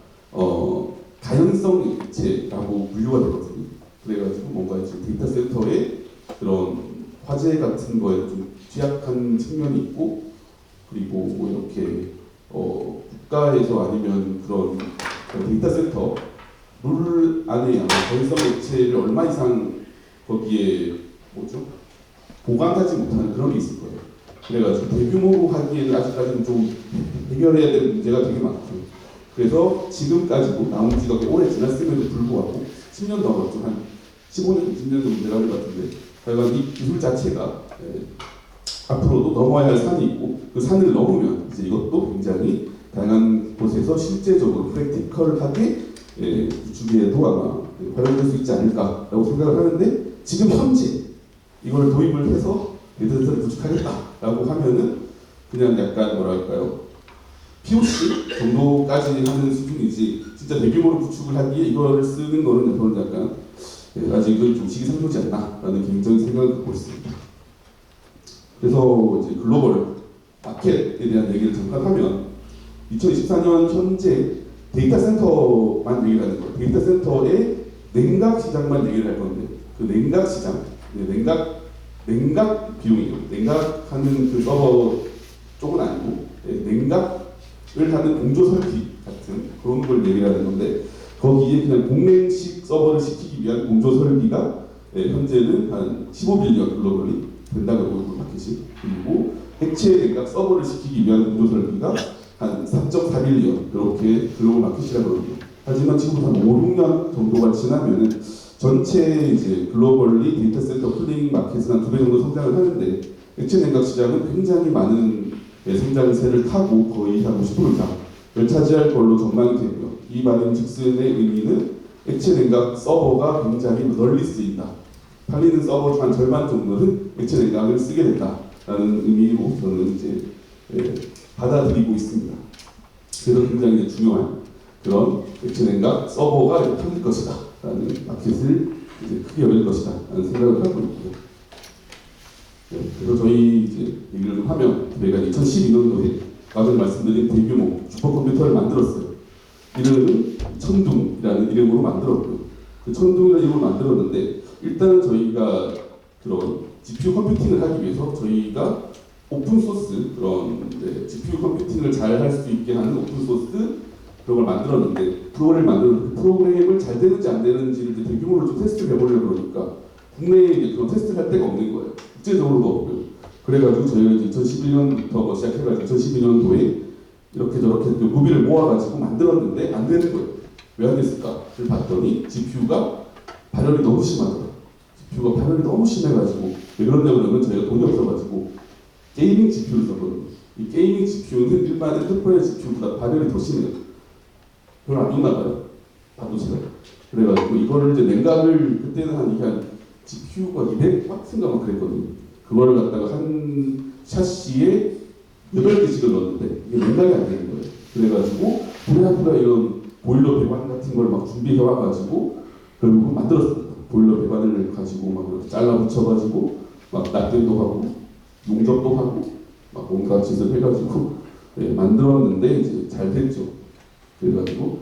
Speaker 13: 가연성 액체라고 분류가 되거든요. 그래가지고 뭔가 이제 데이터 센터의 그런 화재 같은 거에 좀 취약한 측면이 있고 그리고 뭐 이렇게 국가에서 아니면 그런 데이터 센터 룰 안에 아마 가연성 액체를 얼마 이상 거기에 뭐죠 보관하지 못하는 그런 게 있을 거예요. 그래가지고 대규모로 하기에는 아직까지는 좀 해결해야 될 문제가 되게 많죠. 그래서 지금까지도 나온 지가 오래 지났음에도 불구하고 10년 넘었죠. 한 15년, 20년 정도 돼가는 것 같은데 하여간 이 기술 자체가 앞으로도 넘어야 할 산이 있고 그 산을 넘으면 이제 이것도 굉장히 다양한 곳에서 실제적으로 프랙티컬하게 구축에도 아마 활용될 수 있지 않을까라고 생각을 하는데 지금 현재 이걸 도입을 해서 데이터센터를 구축하겠다라고 하면은 그냥 약간 뭐랄까요 POC 정도까지 하는 수준이지 진짜 대규모로 구축을 하기에 이거를 쓰는 거는 저는 약간 아직은 좀 시기상조지 않나라는 개인적인 생각을 갖고 있습니다. 그래서 이제 글로벌 마켓에 대한 얘기를 잠깐 하면 2024년 현재 데이터 센터만 얘기를 하는 거예요. 데이터 센터의 냉각 시장만 얘기를 할 건데 그 냉각 시장, 냉각 비용이요. 냉각하는 그 서버 쪽은 아니고 냉각을 하는 공조 설비 같은 그런 걸 얘기를 하는 건데 거기에 그냥 공냉식 서버를 시키기 위한 공조 설비가 현재는 한 15빌리언 글로벌리 된다고 하고 마켓이 그리고 액체 냉각 서버를 시키기 위한 공조 설비가 한 3.4빌리언 그렇게 글로벌 마켓이라고 그러거든요. 하지만 지금부터 한 5, 6년 정도가 지나면은 전체 이제 글로벌리 데이터 센터 쿨링 마켓은 한 2배 정도 성장을 하는데 액체 냉각 시장은 굉장히 많은 성장세를 타고 거의 한 50% 이상을 차지할 걸로 전망이 되고요. 이 말인 즉슨의 의미는 액체 냉각 서버가 굉장히 널리 쓰인다. 팔리는 서버 중 한 절반 정도는 액체 냉각을 쓰게 된다라는 의미로 저는 이제 받아들이고 있습니다. 그래서 굉장히 중요한 그런 액체 냉각 서버가 팔릴 것이다 라는 마켓을 이제 크게 열릴 것이다 라는 생각을 하고 있고요. 그래서 저희 이제 얘기를 좀 하면 저희가 2012년도에 방금 말씀드린 대규모 슈퍼컴퓨터를 만들었어요. 이름은 천둥이라는 이름으로 만들었고요. 그 천둥이라는 이름으로 만들었는데 일단은 저희가 그런 GPU 컴퓨팅을 하기 위해서 저희가 오픈소스 그런 GPU 컴퓨팅을 잘 할 수 있게 하는 오픈소스 그런 걸 만들었는데 프로그램을 잘 되는지 안 되는지를 이제 대규모로 좀 테스트를 해보려고 그러니까 국내에 그런 테스트를 할 데가 없는 거예요. 국제적으로도 없고요. 그래가지고 저희가 이제 2011년부터 시작해가지고 2012년도에 이렇게 저렇게 무비를 모아가지고 만들었는데 안 되는 거예요. 왜 안 됐을까를 봤더니 GPU가 발열이 너무 심하더라고요. GPU가 발열이 너무 심해가지고 왜 그러냐 그러면 저희가 돈이 없어가지고 게이밍 GPU를 썼거든요. 이 게이밍 GPU는 일반 엔터프라이즈 GPU보다 발열이 더 심해요. 그걸 안 줬나 봐요. 반도체가. 그래가지고 이거를 이제 냉각을 그때는 한 GPU가 200W인가 막 그랬거든요. 그거를 갖다가 한 샤시에 8개씩을 넣었는데 이게 냉각이 안 되는 거예요. 그래가지고 부랴부랴 이런 보일러 배관 같은 걸 막 준비해 와가지고 결국은 만들었습니다. 보일러 배관을 가지고 막 이렇게 잘라 붙여가지고 막 납땜도 하고 용접도 하고 막 온갖 짓을 해가지고 만들었는데 이제 잘 됐죠. 그래가지고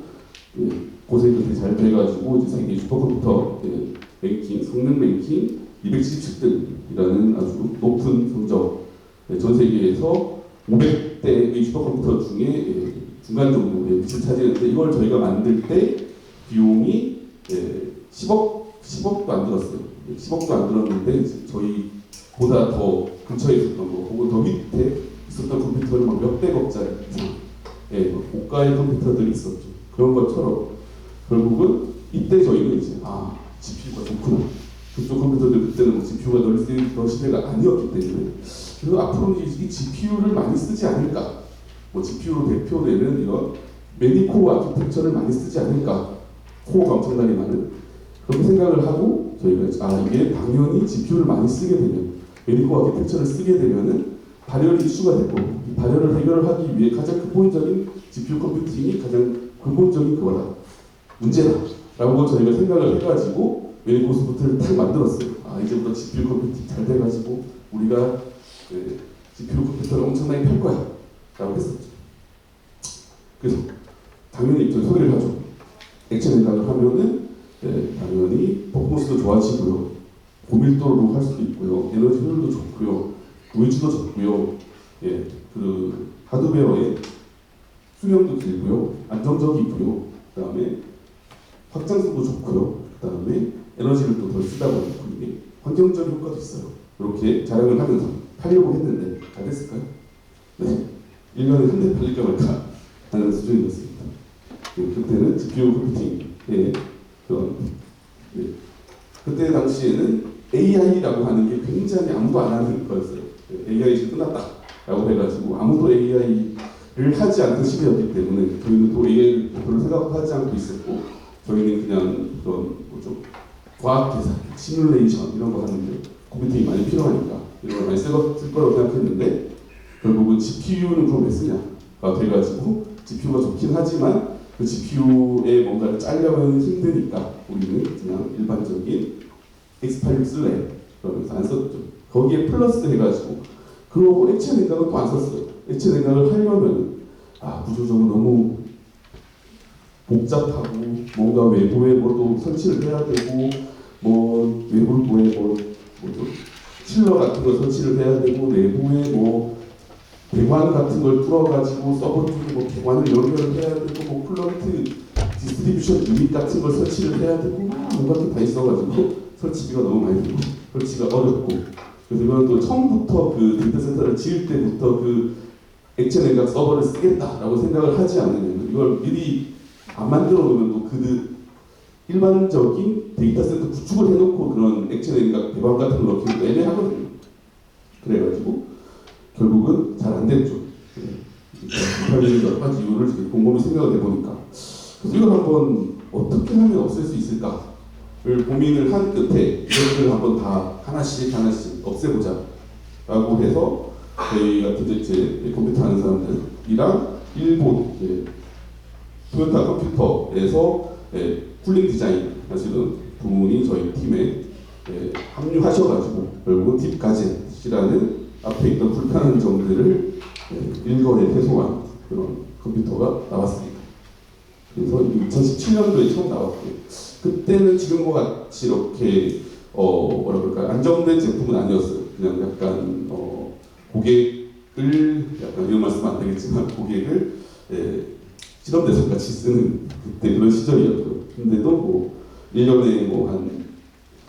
Speaker 13: 고생 끝에 잘 돼가지고 이제 세계 슈퍼컴퓨터 랭킹, 성능 랭킹 277등이라는 아주 높은 성적, 전 세계에서 500대의 슈퍼컴퓨터 중에 중간 정도의 위치를 차지했는데 이걸 저희가 만들 때 비용이 10억도 안 들었어요. 10억도 안 들었는데 저희보다 더 근처에 있었던 거, 혹은 더 밑에 있었던 컴퓨터는 막 몇백억짜리 이상, 고가의 컴퓨터들이 있었죠. 그런 것처럼 결국은 이때 저희는 이제 GPU가 좋구나. 그쪽 컴퓨터들 그때는 뭐 GPU가 널 시대가 아니었기 때문에 그래서 앞으로는 이 GPU를 많이 쓰지 않을까. 뭐 GPU로 대표되는 이런 매니코어 아키텍처를 많이 쓰지 않을까. 코어가 엄청나게 많은 그렇게 생각을 하고 저희가 이게 당연히 GPU를 많이 쓰게 되면 매니코어 아키텍처를 쓰게 되면은 발열 이슈가 되고 이 발열을 해결을 하기 위해 가장 근본적인 GPU 컴퓨팅이 가장 근본적인 그거다. 문제다라고 저희가 생각을 해가지고 매니코어 소프트를 딱 만들었어요. 이제부터 GPU 컴퓨팅 잘 돼가지고 우리가 GPU 컴퓨터를 엄청나게 팔 거야 라고 했었죠. 그래서 당연히 저 소개를 하죠. 액체 냉각을 하면은 당연히 퍼포먼스도 좋아지고요. 고밀도로 할 수도 있고요. 에너지 효율도 좋고요. 노이즈도 적고요. 그 하드웨어의 수명도 길고요. 안정적이고요. 그 다음에 확장성도 좋고요. 그 다음에 에너지를 또 덜 쓰다 보니까 이게 환경적 효과도 있어요. 이렇게 자랑을 하면서 팔려고 했는데 잘 됐을까요? 네. 1년에 한 대 팔릴까 말까 하는 수준이었습니다. 그때는 GPU 컴퓨팅의 그런 그때 당시에는 AI라고 하는 게 굉장히 아무도 안 하는 거였어요. AI 이제 끝났다라고 해가지고 아무도 AI를 하지 않던 시대였기 때문에 저희는 또 AI를 별로 생각하지 않고 있었고 저희는 그냥 그런 뭐좀 과학 계산, 시뮬레이션 이런 거 하는데 컴퓨팅이 많이 필요하니까 이런 걸 많이 쓸 거라고 생각했는데 결국은 GPU는 그럼 왜 쓰냐가 돼가지고 GPU가 좋긴 하지만 그 GPU에 뭔가를 짜려면 힘드니까 우리는 그냥 일반적인 X86 쓸래 그러면서 안 썼죠. 거기에 플러스 해가지고 그러고 액체 냉각은 또 안 썼어요. 액체 냉각을 하려면 구조적으로 너무 복잡하고 뭔가 외부에 뭐도 설치를 해야 되고 뭐 외부에 칠러 같은 거 설치를 해야 되고 내부에 뭐 배관 같은 걸 뚫어가지고 서버 쪽에 뭐 배관을 연결을 해야 되고 뭐 플런트 디스트리뷰션 유닛 같은 걸 설치를 해야 되고 뭔가 다 있어가지고 설치비가 너무 많이 들고 설치가 어렵고 그래서 이건 또 처음부터 그 데이터 센터를 지을 때부터 그 액체 냉각 서버를 쓰겠다라고 생각을 하지 않으면 이걸 미리 안 만들어 놓으면 또 그 일반적인 데이터 센터 구축을 해놓고 그런 액체 냉각 배관 같은 걸 넣기도 애매하거든요. 그래가지고 결국은 잘 안 됐죠. 이탈리아의 여러 가지 이유를 곰곰이 생각을 해보니까 그래서 이걸 한번 어떻게 하면 없앨 수 있을까를 고민을 한 끝에 이것들을 한번 다 하나씩 없애보자 라고 해서 저희 같은 제 컴퓨터 하는 사람들이랑 일본 토요타 컴퓨터에서 쿨링 디자인 하시는 두 분이 저희 팀에 합류하셔가지고 결국 딥가젯이라는 앞에 있던 불편한 점들을 일거에 해소한 그런 컴퓨터가 나왔습니다. 그래서 2017년도에 처음 나왔고요. 그때는 지금과 같이 이렇게 뭐라 그럴까요? 안정된 제품은 아니었어요. 그냥 약간 고객을 약간 이런 말씀 안 되겠지만 고객을 실험 대상 같이 쓰는 그때 그런 시절이었고요. 근데도 뭐 1년에 뭐 한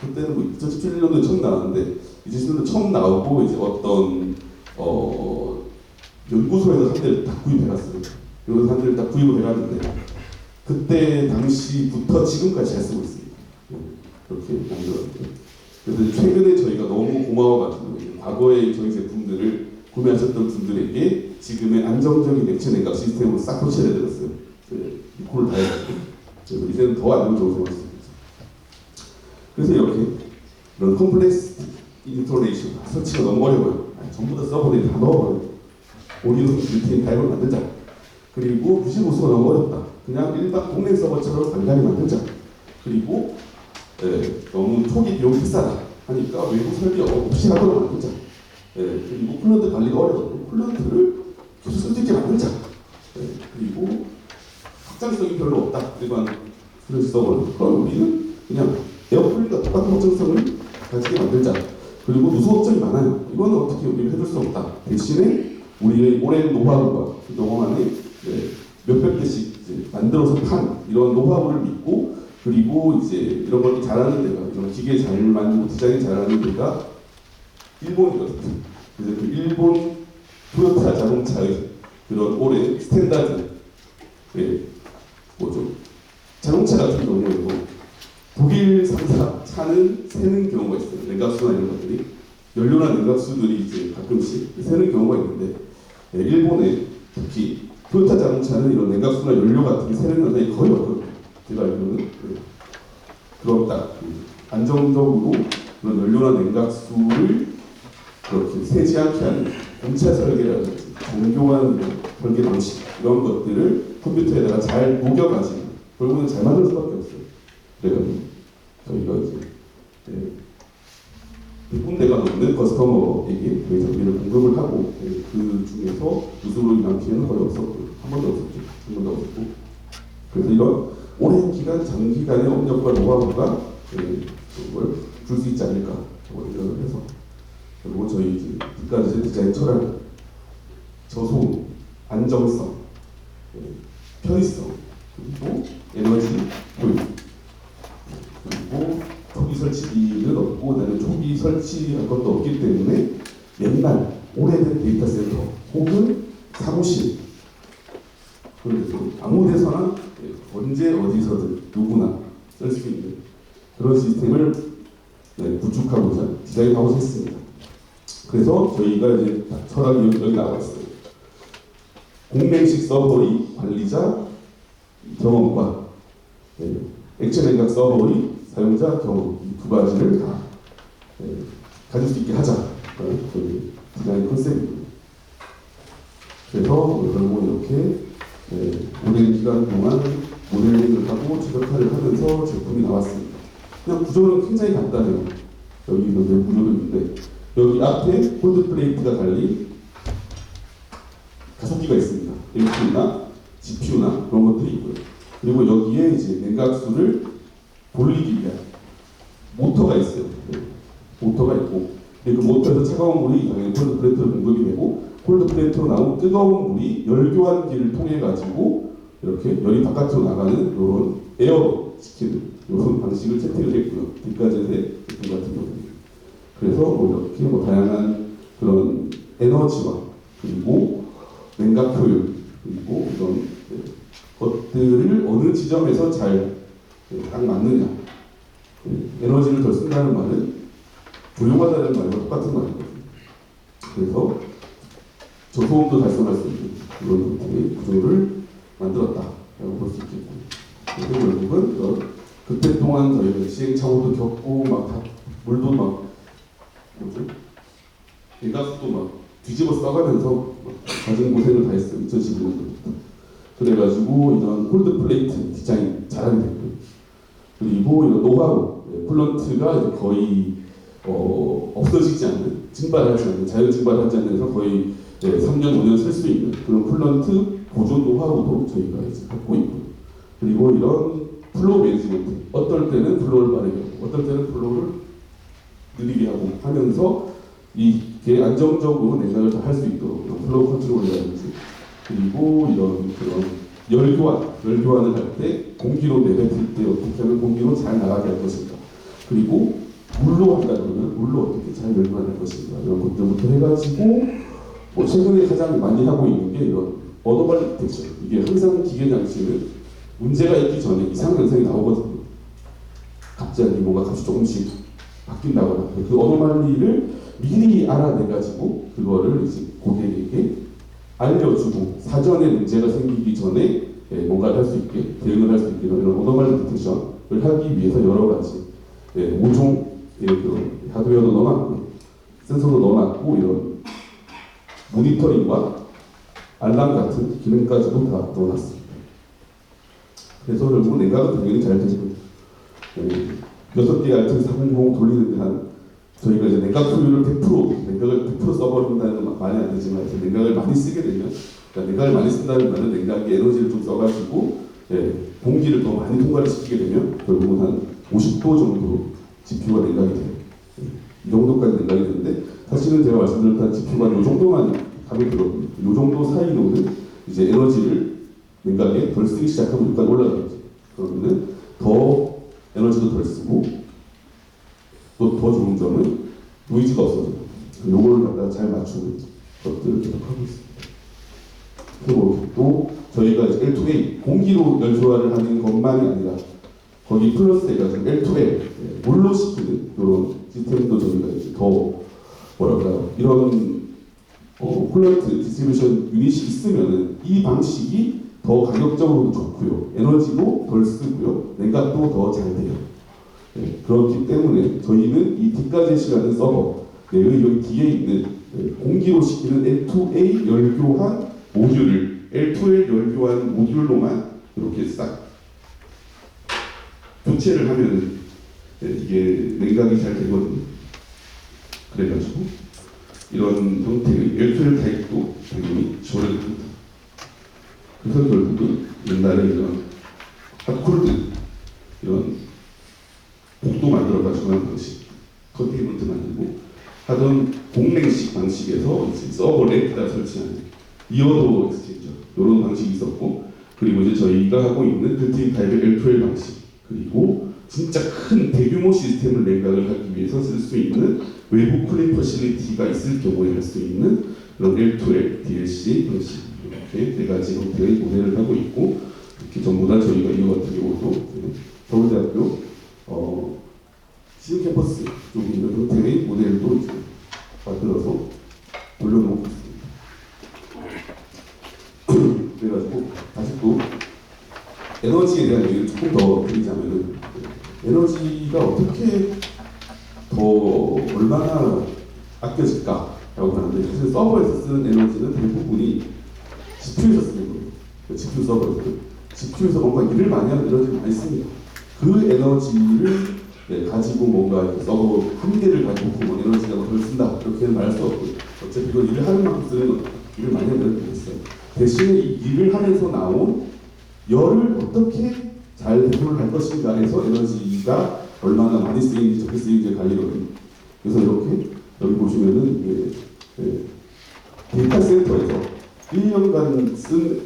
Speaker 13: 그때는 뭐 2017년도에 처음 나왔는데 2017년도 처음 나오고 이제 어떤 연구소에서 한 대를 딱 구입해갔어요. 연구소 한 대를 딱 구입을 해갔는데 그때 당시부터 지금까지 잘 쓰고 있습니다. 그렇게 만들었는데 그래서 최근에 저희가 너무 고마워가지고 과거에 저희 제품들을 구매하셨던 분들에게 지금의 안정적인 액체 냉각 시스템으로 싹 교체를 해드렸어요. 리콜을 다 해가지고 그래서 이제는 더 안 좋은 좋을 것 같습니다. 그래서 이렇게 이런 컴플렉스 인스톨레이션 설치가 너무 어려워요. 전부 다 서버들이 다 넣어버려요. 오디오 빌트인 타입을 만들자. 그리고 무시보수가 너무 어렵다. 그냥 일반 동네 서버처럼 간단히 만들자. 그리고 너무 초기 비용이 비싸다 하니까 외부 설비 없이 하도록 만들자. 그리고 쿨런트 관리가 어려워요. 쿨런트를 계속 쓸 수 있게 만들자. 그리고 확장성이 별로 없다. 일반 스트레스 서버는. 그럼 우리는 그냥 에어풀과 똑같은 확장성을 가지게 만들자. 그리고 누수 걱정이 많아요. 이거는 어떻게 우리가 해줄 수 없다. 대신에 우리의 오랜 노하우가 그동안 안에 몇백 개씩 이제 만들어서 판 이런 노하우를 믿고 그리고 이제 이런 걸 잘하는 데가 이런 기계 잘 만들고 디자인 잘하는 데가 일본이거든요. 그래서 그 일본 토요타 자동차의 그런 오랜 스탠다드 뭐죠? 자동차 같은 경우에도 독일 3사 차는 새는 경우가 있어요. 냉각수나 이런 것들이 연료나 냉각수들이 이제 가끔씩 새는 경우가 있는데 일본에 특히 토요타 자동차는 이런 냉각수나 연료 같은 게 새는 현상이 거의 없거든요. 제가 알기로는 그런 딱 안정적으로 그런 연료나 냉각수를 그렇게 새지 않게 하는 공차 설계라든지 정교한 설계 방식 이런 것들을 컴퓨터에다가 잘 녹여가지고 결국은 잘 만들 수밖에 없어요. 그래가지고 저희가 이제 100군데가 넘는 커스터머에게 저희 장비를 공급을 하고 그 중에서 누수로 인한 피해는 거의 없었고요. 한 번도 없었죠. 한 번도 없었고 그래서 이런 오랜 기간, 장기간의 업력과 노하우가 그걸 줄 수 있지 않을까 생각을 해서 그리고 저희 뒷가지 디자인 철학, 저소음, 안정성, 편의성, 그리고 에너지 효율, 그리고 초기 설치비는 없고 나는 초기 설치할 것도 없기 때문에 맨날 오래된 데이터 센터 혹은 사무실 그래서 아무 데서나 언제 어디서든 누구나 쓸 수 있는 그런 시스템을 구축하고자 디자인하고자 했습니다. 그래서 저희가 이제 철학이 여기 나와 있어요. 공맹식 서버의 관리자 경험과 액체 냉각 서버의 사용자 경험 이 두 가지를 다 가질 수 있게 하자. 저희 디자인 컨셉입니다. 그래서 결국 이렇게 오랜 기간 동안 모델링을 하고 최적화를 하면서 제품이 나왔습니다. 그냥 구조는 굉장히 간단해요. 여기 있는 구조도 있는데 여기 앞에 홀드 플레이트가 달린 가속기가 있습니다. APU나 GPU나 그런 것들이 있고요. 그리고 여기에 이제 냉각수를 돌리기 위한 모터가 있어요. 모터가 있고 그 모터에서 차가운 물이 당연히 홀드 플레이트로 공급이 되고 홀드 플레이트로 나온 뜨거운 물이 열교환기를 통해 가지고 이렇게 열이 바깥으로 나가는 이런 에어 시키는 이런 방식을 채택을 했고요. 뒷가젯의 제품 같은 경우는 그래서 이렇게 다양한 그런 에너지와 그리고 냉각 효율 그리고 이런 것들을 어느 지점에서 잘 딱 맞느냐 에너지를 덜 쓴다는 말은 조용하다는 말과 똑같은 말이거든요. 그래서 저소음도 달성할 수 있는 그런 형태의 구조를 만들었다라고 볼 수 있겠고 그래서 결국은 그때 동안 저희가 시행착오도 겪고 막 물도 막 뭐죠? 냉각수도 막 뒤집어 써가면서 막 가진 고생을 다 했어요. 2015년도부터. 그래가지고 이런 홀드 플레이트 디자인 잘하게 됐고요. 그리고 이런 노하우, 쿨런트가 이제 거의 없어지지 않는, 증발하지 않는, 자연 증발하지 않는 거의 3년, 5년 쓸 수 있는 그런 쿨런트 보존 노하우도 저희가 이제 갖고 있고요. 그리고 이런 플로우 매니지먼트, 어떨 때는 플로우를 빠르게 하고, 어떨 때는 플로우를 느리게 하고 하면서 이게 안정적으로 냉각을 다 할 수 있도록 플로우 컨트롤이라든지 그리고 이런 그런 열교환을 할 때 공기로 내뱉을 때 어떻게 하면 공기로 잘 나가게 할 것인가 그리고 물로 한다 그러면 물로 어떻게 잘 열교환할 것인가 이런 것들부터 해가지고 뭐 최근에 가장 많이 하고 있는 게 이런 어노멀리 디텍션 이게 항상 기계 장치는 문제가 있기 전에 이상 현상이 나오거든요. 갑자기 뭐가 값이 조금씩 바뀐다거나 그 어노멀리를 미리 알아내가지고 그거를 이제 고객에게 알려주고 사전에 문제가 생기기 전에 뭔가를 할 수 있게 대응을 할 수 있게 이런 어노멀리 디텍션을 하기 위해서 여러 가지 5종의 그 하드웨어도 넣어놨고 센서도 넣어놨고 이런 모니터링과 알람 같은 기능까지도 다 넣어놨습니다. 그래서 결국 냉각은 당연히 잘 되고 6개의 알트 400 돌리는데 저희가 이제 냉각 소유를 100% 냉각을 100% 써버린다는 건 말이 안 되지만 냉각을 많이 쓰게 되면 그러니까 냉각을 많이 쓴다는 말은 냉각의 에너지를 좀 써가지고 공기를 더 많이 통과를 시키게 되면 결국은 한 50도 정도 GPU가 냉각이 돼요. 이 정도까지 냉각이 되는데 사실은 제가 말씀드렸던 GPU가 이 정도만 가면 되거든요. 이 정도 사이로는 이제 에너지를 냉각에 덜 쓰기 시작하면 여기까지 올라가겠죠. 그러면은 더 에너지도 덜 쓰고 또 더 좋은 점은 노이즈가 없어져요. 요거를 갖다가 잘 맞추는 것들을 계속하고 있습니다. 그리고 또 저희가 L2A 공기로 열조화를 하는 것만이 아니라 거기 플러스 해가지고 L2L 물로 시키는 이런 시스템도 저희가 이제 더 뭐랄까요 이런 쿨런트 디스트리뷰션 유닛이 있으면은 이 방식이 더 가격적으로도 좋고요, 에너지도 덜 쓰고요, 냉각도 더 잘 돼요. 그렇기 때문에 저희는 이 D까지라는 서버 여기 뒤에 있는 공기로 시키는 L2A 열교한 모듈을 L2L 열교한 모듈로만 이렇게 싹 교체를 하면은 이게 냉각이 잘 되거든요. 그래가지고 이런 형태의 L2L 타입도 당연히 지원을 합니다. 그래서 결국은 옛날에 이런 핫콜드 이런 복도 만들어가지고 하는 방식, 컨테이먼트 만들고 하던 공랭식 방식에서 이제 서버 렉에다 설치하는 이어도 엑스체인저 이런 방식이 있었고, 그리고 이제 저희가 하고 있는 빌트인 타입의 L2L 방식, 그리고 진짜 큰 대규모 시스템을 냉각을 하기 위해서 쓸 수 있는 외부 쿨링 퍼실리티가 있을 경우에 할 수 있는 그런 L2L, DLC 방식, 이렇게 네 가지 형태의 모델을 하고 있고, 이렇게 전부 다 저희가 이거 같은 경우도 서울대학교 시흥 캠퍼스 쪽에 있는 형태의 모델도 이제 만들어서 돌려놓고 있습니다. 그래가지고 다시 또 에너지에 대한 얘기를 조금 더 드리자면은 에너지가 어떻게 더 얼마나 아껴질까라고 하는데, 사실 서버에서 쓰는 에너지는 대부분이 GPU에서 쓰는 거예요. GPU 서버에서 GPU에서 뭔가 일을 많이 하는 에너지를 많이 씁니다. 그 에너지를 가지고 뭔가 서버 한 개를 가지고 뭐 에너지가 덜 쓴다 이렇게는 말할 수 없고, 어차피 이건 일을 하는 만큼 쓰는 건 일을 많이 하는 에너지가 있어요. 대신에 이 일을 하면서 나온 열을 어떻게 잘 배분을 할 것인가에서 에너지가 얼마나 많이 쓰이는지 적게 쓰이는지 갈리거든요. 그래서 이렇게 여기 보시면은 이게 데이터 센터에서 1년간 쓴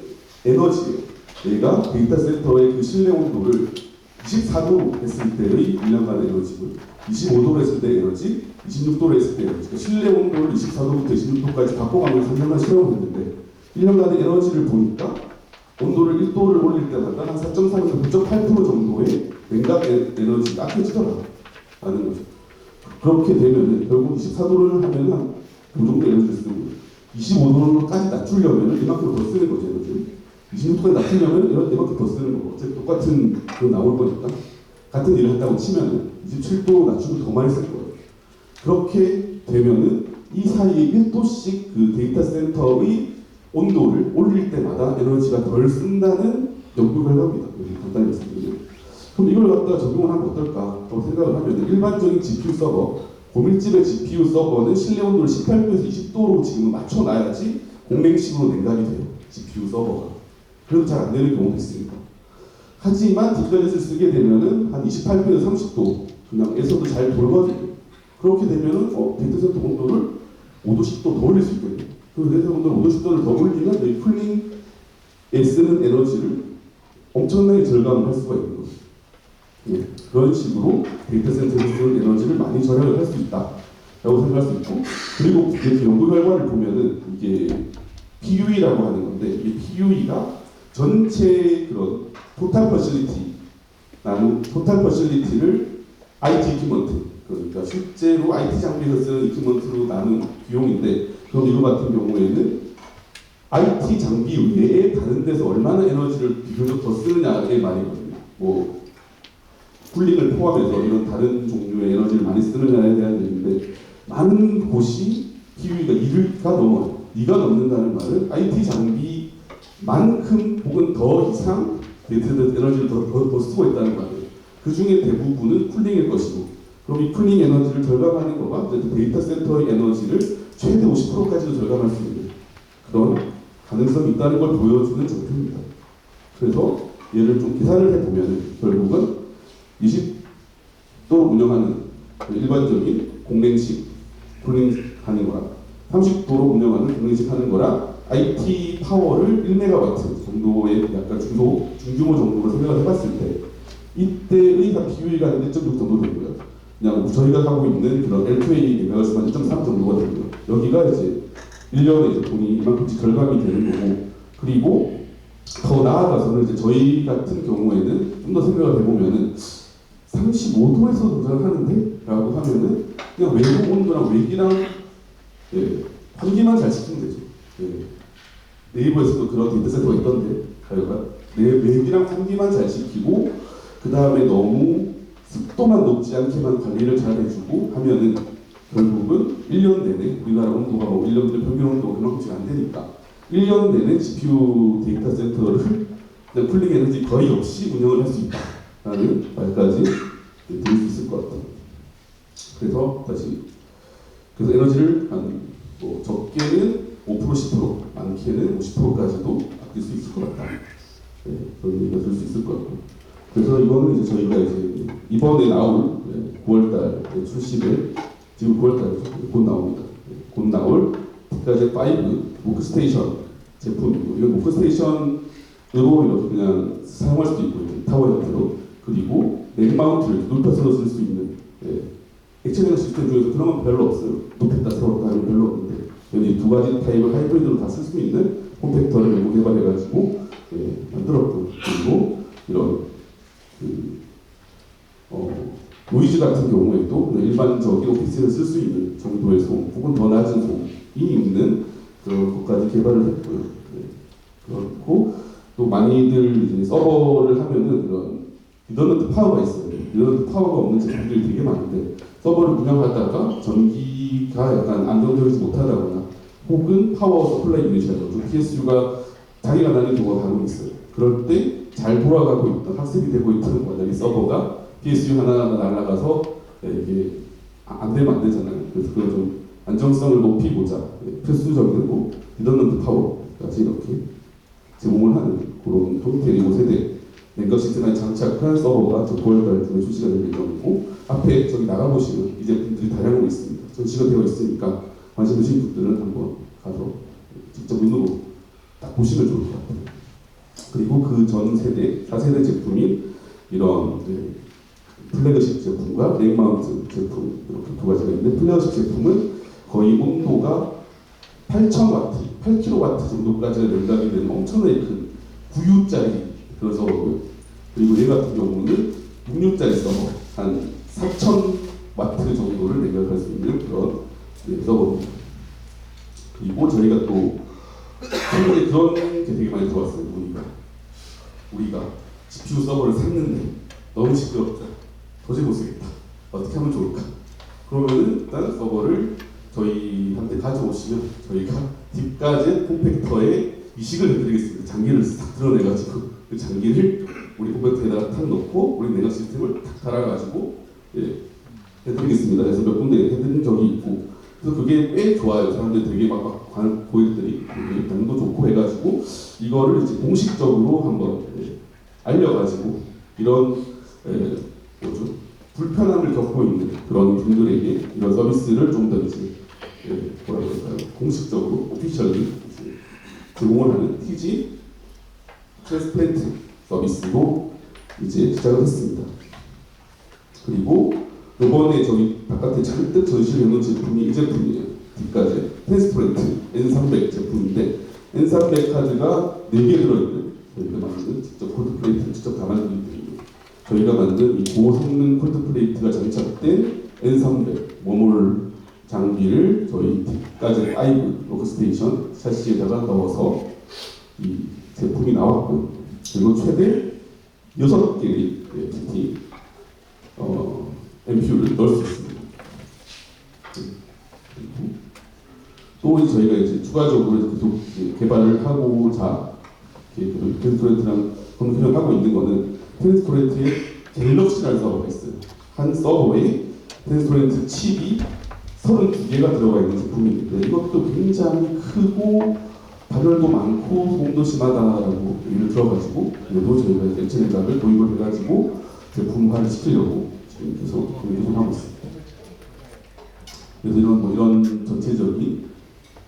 Speaker 13: 에너지예요. 얘가 데이터 센터의 그 실내 온도를 24도로 했을 때의 1년간 에너지고, 25도로 했을 때 에너지, 26도로 했을 때 에너지, 그러니까 실내 온도를 24도부터 26도까지 바꿔가면서 3년간 실험을 했는데 1년간의 에너지를 보니까 온도를 1도를 올릴 때마다 한 4.3에서 9.8% 정도의 냉각 에너지가 아껴지더라 라는 거죠. 그렇게 되면 결국 24도를 하면 한 그 정도 에너지를 쓰는 거예요. 25도로까지 낮추려면 이만큼 더 쓰는 거죠, 에너지. 26도까지 낮추려면 이만큼 더 쓰는 거고, 어쨌든 똑같은 거 나올 거니까 같은 일을 한다고 치면 27도 낮추면 더 많이 쓸 거예요. 그렇게 되면은 이 사이에 1도씩 그 데이터 센터의 온도를 올릴 때마다 에너지가 덜 쓴다는 연구 결과입니다. 간단히 말씀드리면, 그럼 이걸 갖다가 적용을 하면 어떨까라고 생각을 하면, 일반적인 GPU 서버, 고밀집의 GPU 서버는 실내 온도를 18도에서 20도로 지금 맞춰놔야지 공랭식으로 냉각이 돼요, GPU 서버가. 그래도 잘 안 되는 경우도 있습니다. 하지만 디플렛을 쓰게 되면은 한 28도에서 30도 그냥에서도 잘 돌거든요. 그렇게 되면은 데이터 센터 온도를 5도씩 더 올릴 수 있거든요. 그 데이터 온도를 5도씩 더 올리면 이 쿨링에 쓰는 에너지를 엄청나게 절감을 할 수가 있는 거죠. 예, 그런 식으로 데이터 센터에 쓰는 에너지를 많이 절약을 할 수 있다라고 생각할 수 있고, 그리고 이렇게 연구 결과를 보면은 이게 PUE라고 하는 건데, 이 PUE가 전체 그런 토탈 퍼실리티를 IT 이퀴먼트, 그러니까 실제로 IT 장비에서 쓰는 이퀴먼트로 나눈 비용인데, 그럼 이거 같은 경우에는 IT 장비 외에 다른 데서 얼마나 에너지를 비교적 더 쓰느냐의 말이거든요. 뭐 쿨링을 포함해서 이런 다른 종류의 에너지를 많이 쓰느냐에 대한 얘기인데 많은 곳이 PUE가 2가 넘어요. 2가 넘는다는 말은 IT 장비만큼 혹은 더 이상 에너지를 더 쓰고 있다는 말이에요. 그 중에 대부분은 쿨링일 것이고 그럼 이 쿨링 에너지를 절감하는 거가 데이터 센터의 에너지를 최대 50%까지도 절감할 수 있는 그런 가능성이 있다는 걸 보여주는 제품입니다. 그래서 얘를 좀 계산을 해보면 결국은 20도로 운영하는 일반적인 공랭식 쿨링 하는 거랑 30도로 운영하는 공랭식 하는 거랑 IT 파워를 1메가와트 정도의 약간 중규모 정도로 생각을 해봤을 때 이때의 PUE가 1.6 정도 되고요. 그냥 저희가 하고 있는 그런 L2A 메가와트만 1.3 정도가 되고요. 여기가 이제 1년에 이제 돈이 이만큼씩 절감이 되는 거고 그리고 더 나아가서는 이제 저희 같은 경우에는 좀 더 생각을 해보면은 35도에서 도전을 하는데? 라고 하면은 그냥 외부 온도랑 외기랑 환기만 잘 시키면 되죠. 네이버에서도 그런 데이터 센터가 있던데 가요가 외기랑 환기만 잘 시키고 그 다음에 너무 습도만 높지 않게만 관리를 잘 해주고 하면은 결국은 1년 내내 우리나라 온도가 뭐 1년 내내 평균 온도가 그만큼씩 안 되니까 1년 내내 GPU 데이터 센터를 그냥 쿨링 에너지 거의 없이 운영을 할 수 있다라는 말까지 드릴 수 있을 것 같아요. 그래서 에너지를 한 뭐 적게는 5% 10% 많게는 50%까지도 아낄 수 있을 것 같다. 그런 얘기가 들 수 있을 것 같고. 그래서 이거는 이제 저희가 이제 이번에 나올 9월달 출시될 지금 9월달 곧 나옵니다. 곧 나올 티카제 5 워크스테이션 제품이고 이건 워크스테이션으로 이렇게 그냥 사용할 수도 있고 타워 형태로 그리고 넥마운트를 높여서 쓸 수 있는 액체내각 시스템 중에서 그런 건 별로 없어요. 높였다 세웠다 하면 별로 없는데 여기 두 가지 타입을 하이브리드로 다 쓸 수 있는 컴팩터를 외국 개발해가지고 만들었고 그리고 이런 노이즈 같은 경우에도 일반적인 오피스에서 쓸 수 있는 정도의 소음 혹은 더 낮은 소음이 있는 그런 것까지 개발을 했고요. 그렇고 또 많이들 이제 서버를 하면은 그런 리더넌트 파워가 있어요. 리더넌트 파워가 없는 제품들이 되게 많은데 서버를 운영하다가 전기가 약간 안정적이지 못하다거나 혹은 파워 서플라이 유닛이라든지 PSU가 자기가 나는 경우가 간혹 있어요. 그럴 때 잘 돌아가고 있던 학습이 되고 있던 만약에 서버가 PSU 하나가 날아가서 이게 안 되면 안 되잖아요. 그래서 그걸 좀 안정성을 높이고자 필수적인 뭐 리더넌트 파워까지 이렇게 제공을 하는 그런 형태의 5세대 랭거 시스템에 장착한 서버가 9월달 중에 출시가 될 예정이고 앞에 저기 나가보시면 이 제품들이 다량으로 있습니다. 전시가 되어 있으니까 관심 있으신 분들은 한번 가서 직접 눈으로 딱 보시면 좋을 것 같아요. 그리고 그 전 세대, 4세대 제품인 이런 플래그십 제품과 넥마운트 제품 이렇게 두 가지가 있는데 플래그십 제품은 거의 온도가 8,000W, 8kW 정도까지 냉각이 되는 엄청나게 큰 9U짜리 그런 서버고요. 그리고 얘 같은 경우는 6U짜리 서버 한 4,000W 정도를 냉각할 수 있는 그런 서버입니다. 그리고 저희가 또 최근에 그런 게 되게 많이 들어왔어요. 우리가 GPU 서버를 샀는데 너무 시끄럽다. 도저히 못 쓰겠다. 어떻게 하면 좋을까? 그러면은 일단 서버를 저희한테 가져오시면 저희가 딥가젯 콤팩터에 이식을 해드리겠습니다. 장기를 딱 드러내가지고 그 장기를 우리 콤팩터에다가 탁 넣고 우리 내각 시스템을 탁 달아가지고 해드리겠습니다. 그래서 몇 군데 해드린 적이 있고 그래서 그게 꽤 좋아요. 사람들 되게 막 고객들이 반응도 좋고 해가지고 이거를 이제 공식적으로 한번 알려가지고 이런 뭐죠? 불편함을 겪고 있는 그런 분들에게 이런 서비스를 좀 더 이제 뭐라 그럴까요? 공식적으로 오피셜리 제공을 하는 TG 트랜스플랜트 서비스로 이제 시작을 했습니다. 그리고 이번에 저희 바깥에 잔뜩 전시를 해놓은 제품이 이 제품이에요. 뒷까지 트랜스플랜트 N300 제품인데 N300 카드가 4개 들어있는 저희가 만든 직접 콜드 플레이트를 직접 다 만든 제품이에요. 저희가 만든 이 고성능 콜드 플레이트가 장착된 N300 워몰 장비를 저희 뒷까지 5 워크스테이션 샤시에다가 넣어서 이 제품이 나왔고요. 그리고 최대 6개의 PT 그리고 저희가 이제 추가적으로 계속 개발을 하고자 텐스토렌트랑 협력하고 있는 거는 텐스토렌트의 갤럭시라는 서버가 있어요. 한 서버에 텐스토렌트 칩이 32개가 들어가 있는 제품인데 이것도 굉장히 크고 발열도 많고 소음도 심하다라고 얘기를 들어가지고 그래도 저희가 액체 냉각을 도입을 해가지고 제품화를 시키려고 지금 계속 하고 있습니다. 그래서 이런 전체적인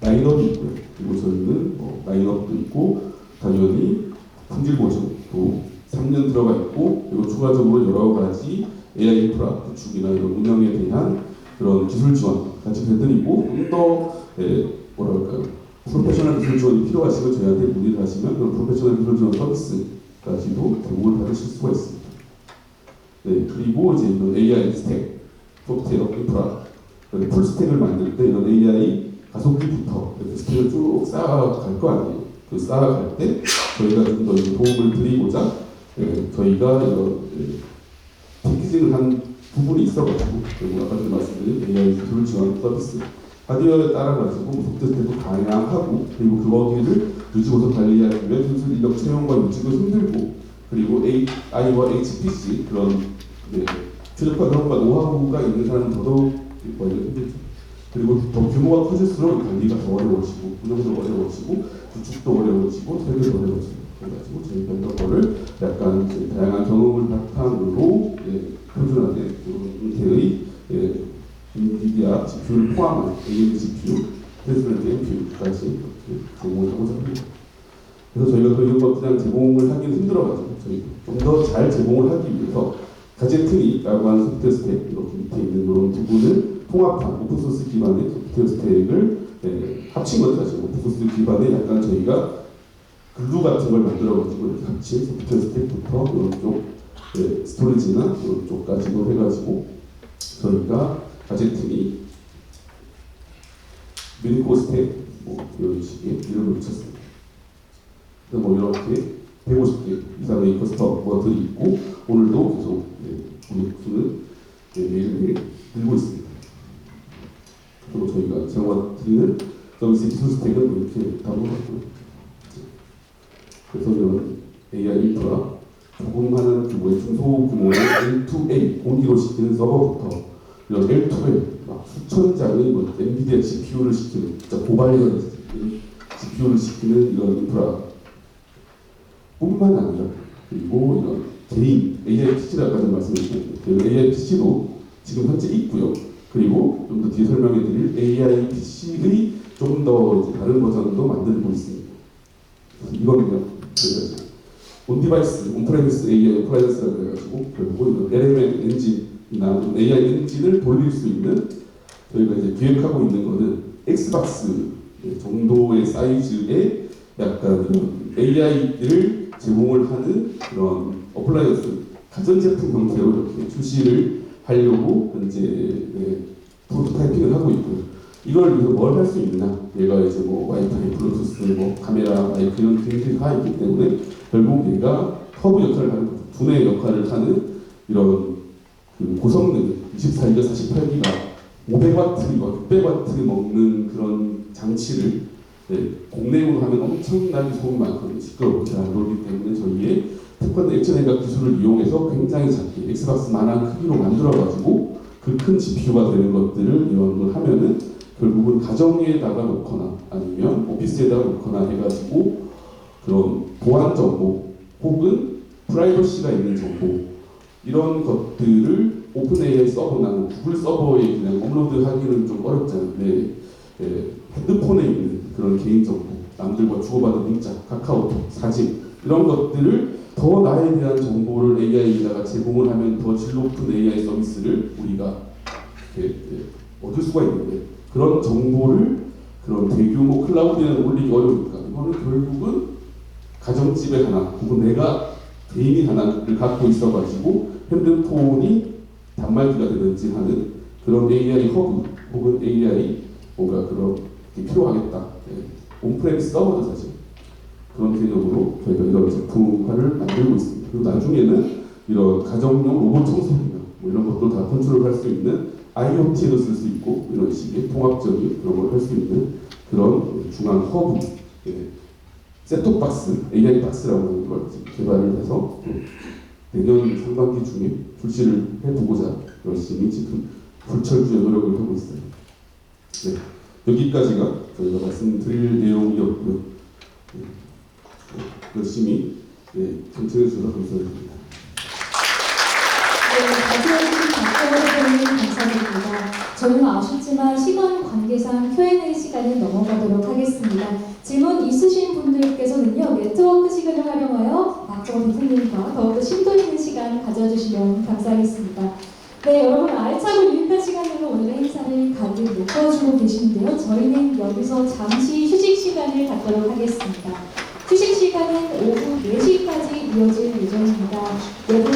Speaker 13: 라인업이 있고요. 그리고 저희는 라인업도 있고 당연히 품질 보증도 3년 들어가 있고 그리고 추가적으로 여러 가지 AI 인프라 구축이나 이런 운영에 대한 그런 기술 지원 같이 해드리고 좀 더 뭐랄까요 프로페셔널 기술 지원이 필요하시면 저희한테 문의를 하시면 그런 프로페셔널 기술 지원 서비스까지도 제공을 받으실 수가 있습니다. 네, 그리고 이제 이런 AI 스택, 소프트웨어, 인프라, 풀 스택을 만들 때 이런 AI 가속기부터 이렇게 스택을 쭉 쌓아갈 거 아니에요. 그 쌓아갈 때 저희가 좀 더 도움을 드리고자 저희가 이런 패키징을 한 부분이 있어가지고 그리고 아까 전에 말씀드린 AI 기술 지원 서비스 하드웨어에 따라가지고 소프트웨어도 다양하고 그리고 그거기를 유지보수 관리하기 위해 기술 인력 채용과 유지도 힘들고 그리고 AI와 HPC 그런 최적화 경험과 노하우가 있는 사람은 더더욱 관리가 힘들죠. 그리고 더 규모가 커질수록 관리가 더 어려워지고 운영도 어려워지고 구축도 어려워지고 설계도 어려워지고 그래가지고 저희가 이런 거를 약간 다양한 경험을 바탕으로 표준화된 형태의 인비디아 GPU를 포함한 AMD GPU, 텐스토렌트 NPU까지 제공을 하고자 합니다. 그래서 저희가 또 이런 거 그냥 제공을 하기는 힘들어가지고 저희 좀 더 잘 제공을 하기 위해서 가제트리라고 하는 소프트웨어 스택 이렇게 밑에 있는 이런 부분을 통합한 오픈소스 기반의 소프트웨어 스택을 합친 것들 사실 오픈소스 기반의 약간 저희가 글루 같은 걸 만들어가지고 이렇게 합친 소프트웨어 스택부터 이런 쪽 스토리지나 이런 쪽까지도 해가지고 저희가 가제트리 미니코 스택 이런 식의 이름을 붙였습니다. 그래서 이렇게 150개 이상의 커스터머들이 있고 오늘도 계속 우리 수는 매일매일 늘고 있습니다. 그리고 저희가 제공드리는 서비스 기술 스택은 이렇게 다루었고요. 그래서 이런 AI 인프라 조금하는 규모의 중소규모의 L2A 공기로 시키는 서버부터 이런 L2L 막 수천 장의 엔비디아 GPU를 시키는 진짜 고발리는 GPU를 시키는 이런 인프라 뿐만 아니라 그리고 이런 개인 AI PC라고 아까 말씀드렸고 AI PC도 지금 현재 있고요. 그리고 좀 더 뒤에 설명해드릴 AI PC의 좀 더 다른 버전도 만들고 있습니다. 이거는요, 저희가 온디바이스, 온프레미스 AI 어플라이언스라고 해가지고 결국 LLM 엔진이나 AI 엔진을 돌릴 수 있는 저희가 이제 기획하고 있는 거는 엑스박스 정도의 사이즈의 약간 AI를 제공을 하는 그런 어플라이언스 가전제품 형태로 이렇게 출시를 하려고 현재 프로토타이핑을 하고 있고요. 이걸 위해서 뭘 할 수 있느냐? 얘가 이제 와이파이, 블루투스, 카메라, 마이크 이런 기능들이 다 있기 때문에 결국 얘가 허브 역할을 하는 두뇌 역할을 하는 이런 고성능 24기가 48기가 500와트, 600와트 먹는 그런 장치를 국내용으로 하면 엄청나게 소음이 많거든요. 시끄럽고 잘 안 돌기 때문에 저희의 특화된 액체 냉각 기술을 이용해서 굉장히 작게 엑스박스만한 크기로 만들어가지고 그 큰 GPU가 되는 것들을 이용을 하면은 결국은 가정에다가 놓거나 아니면 오피스에다가 놓거나 해가지고 그런 보안 정보 혹은 프라이버시가 있는 정보 이런 것들을 오픈 AI 서버나 구글 서버에 그냥 업로드하기는 좀 어렵잖아요. 핸드폰에 있는 그런 개인정보, 남들과 주고받은 문자, 카카오톡, 사진 이런 것들을 더 나에 대한 정보를 AI에다가 제공을 하면 더 질 높은 AI 서비스를 우리가 얻을 수가 있는데 그런 정보를 그런 대규모 클라우드에 올리기 어려우니까 이거는 결국은 가정집에 하나 혹은 내가 개인이 하나를 갖고 있어가지고 핸드폰이 단말기가 되든지 하는 그런 AI 허브 혹은 AI 뭔가 그런 게 필요하겠다. 온프레미스 서버도 사실 그런 개념으로 저희가 이런 제품화를 만들고 있습니다. 그리고 나중에는 이런 가정용 로봇 청소기나 이런 것도 다 컨트롤할 수 있는 IoT에도 쓸 수 있고 이런 식의 통합적인 그런 걸 할 수 있는 그런 중앙 허브, 셋톱박스, AI 박스라고 하는 걸 개발을 해서 내년 상반기 중에 출시를 해보고자 열심히 지금 불철주야 노력을 하고 있어요. 네, 여기까지가 저희가 말씀드릴 내용이었고요. 열심히 경청해 주셔서 감사드립니다.
Speaker 2: 발표해주신 박정호 대표님 감사드립니다. 저는 아쉽지만 시간 관계상 Q&A 시간을 넘어가도록 하겠습니다. 질문 있으신 분들께서는요, 네트워크 시간을 활용하여 박정호 대표님과 더욱더 심도 있는 시간 가져주시면 감사하겠습니다. 네, 여러분 알차고 유익한 시간으로 오늘의 행사를 가득 메꿔주고 계신데요. 저희는 여기서 잠시 휴식 시간을 갖도록 하겠습니다. 휴식 시간은 오후 4시까지 이어질 예정입니다. 여러분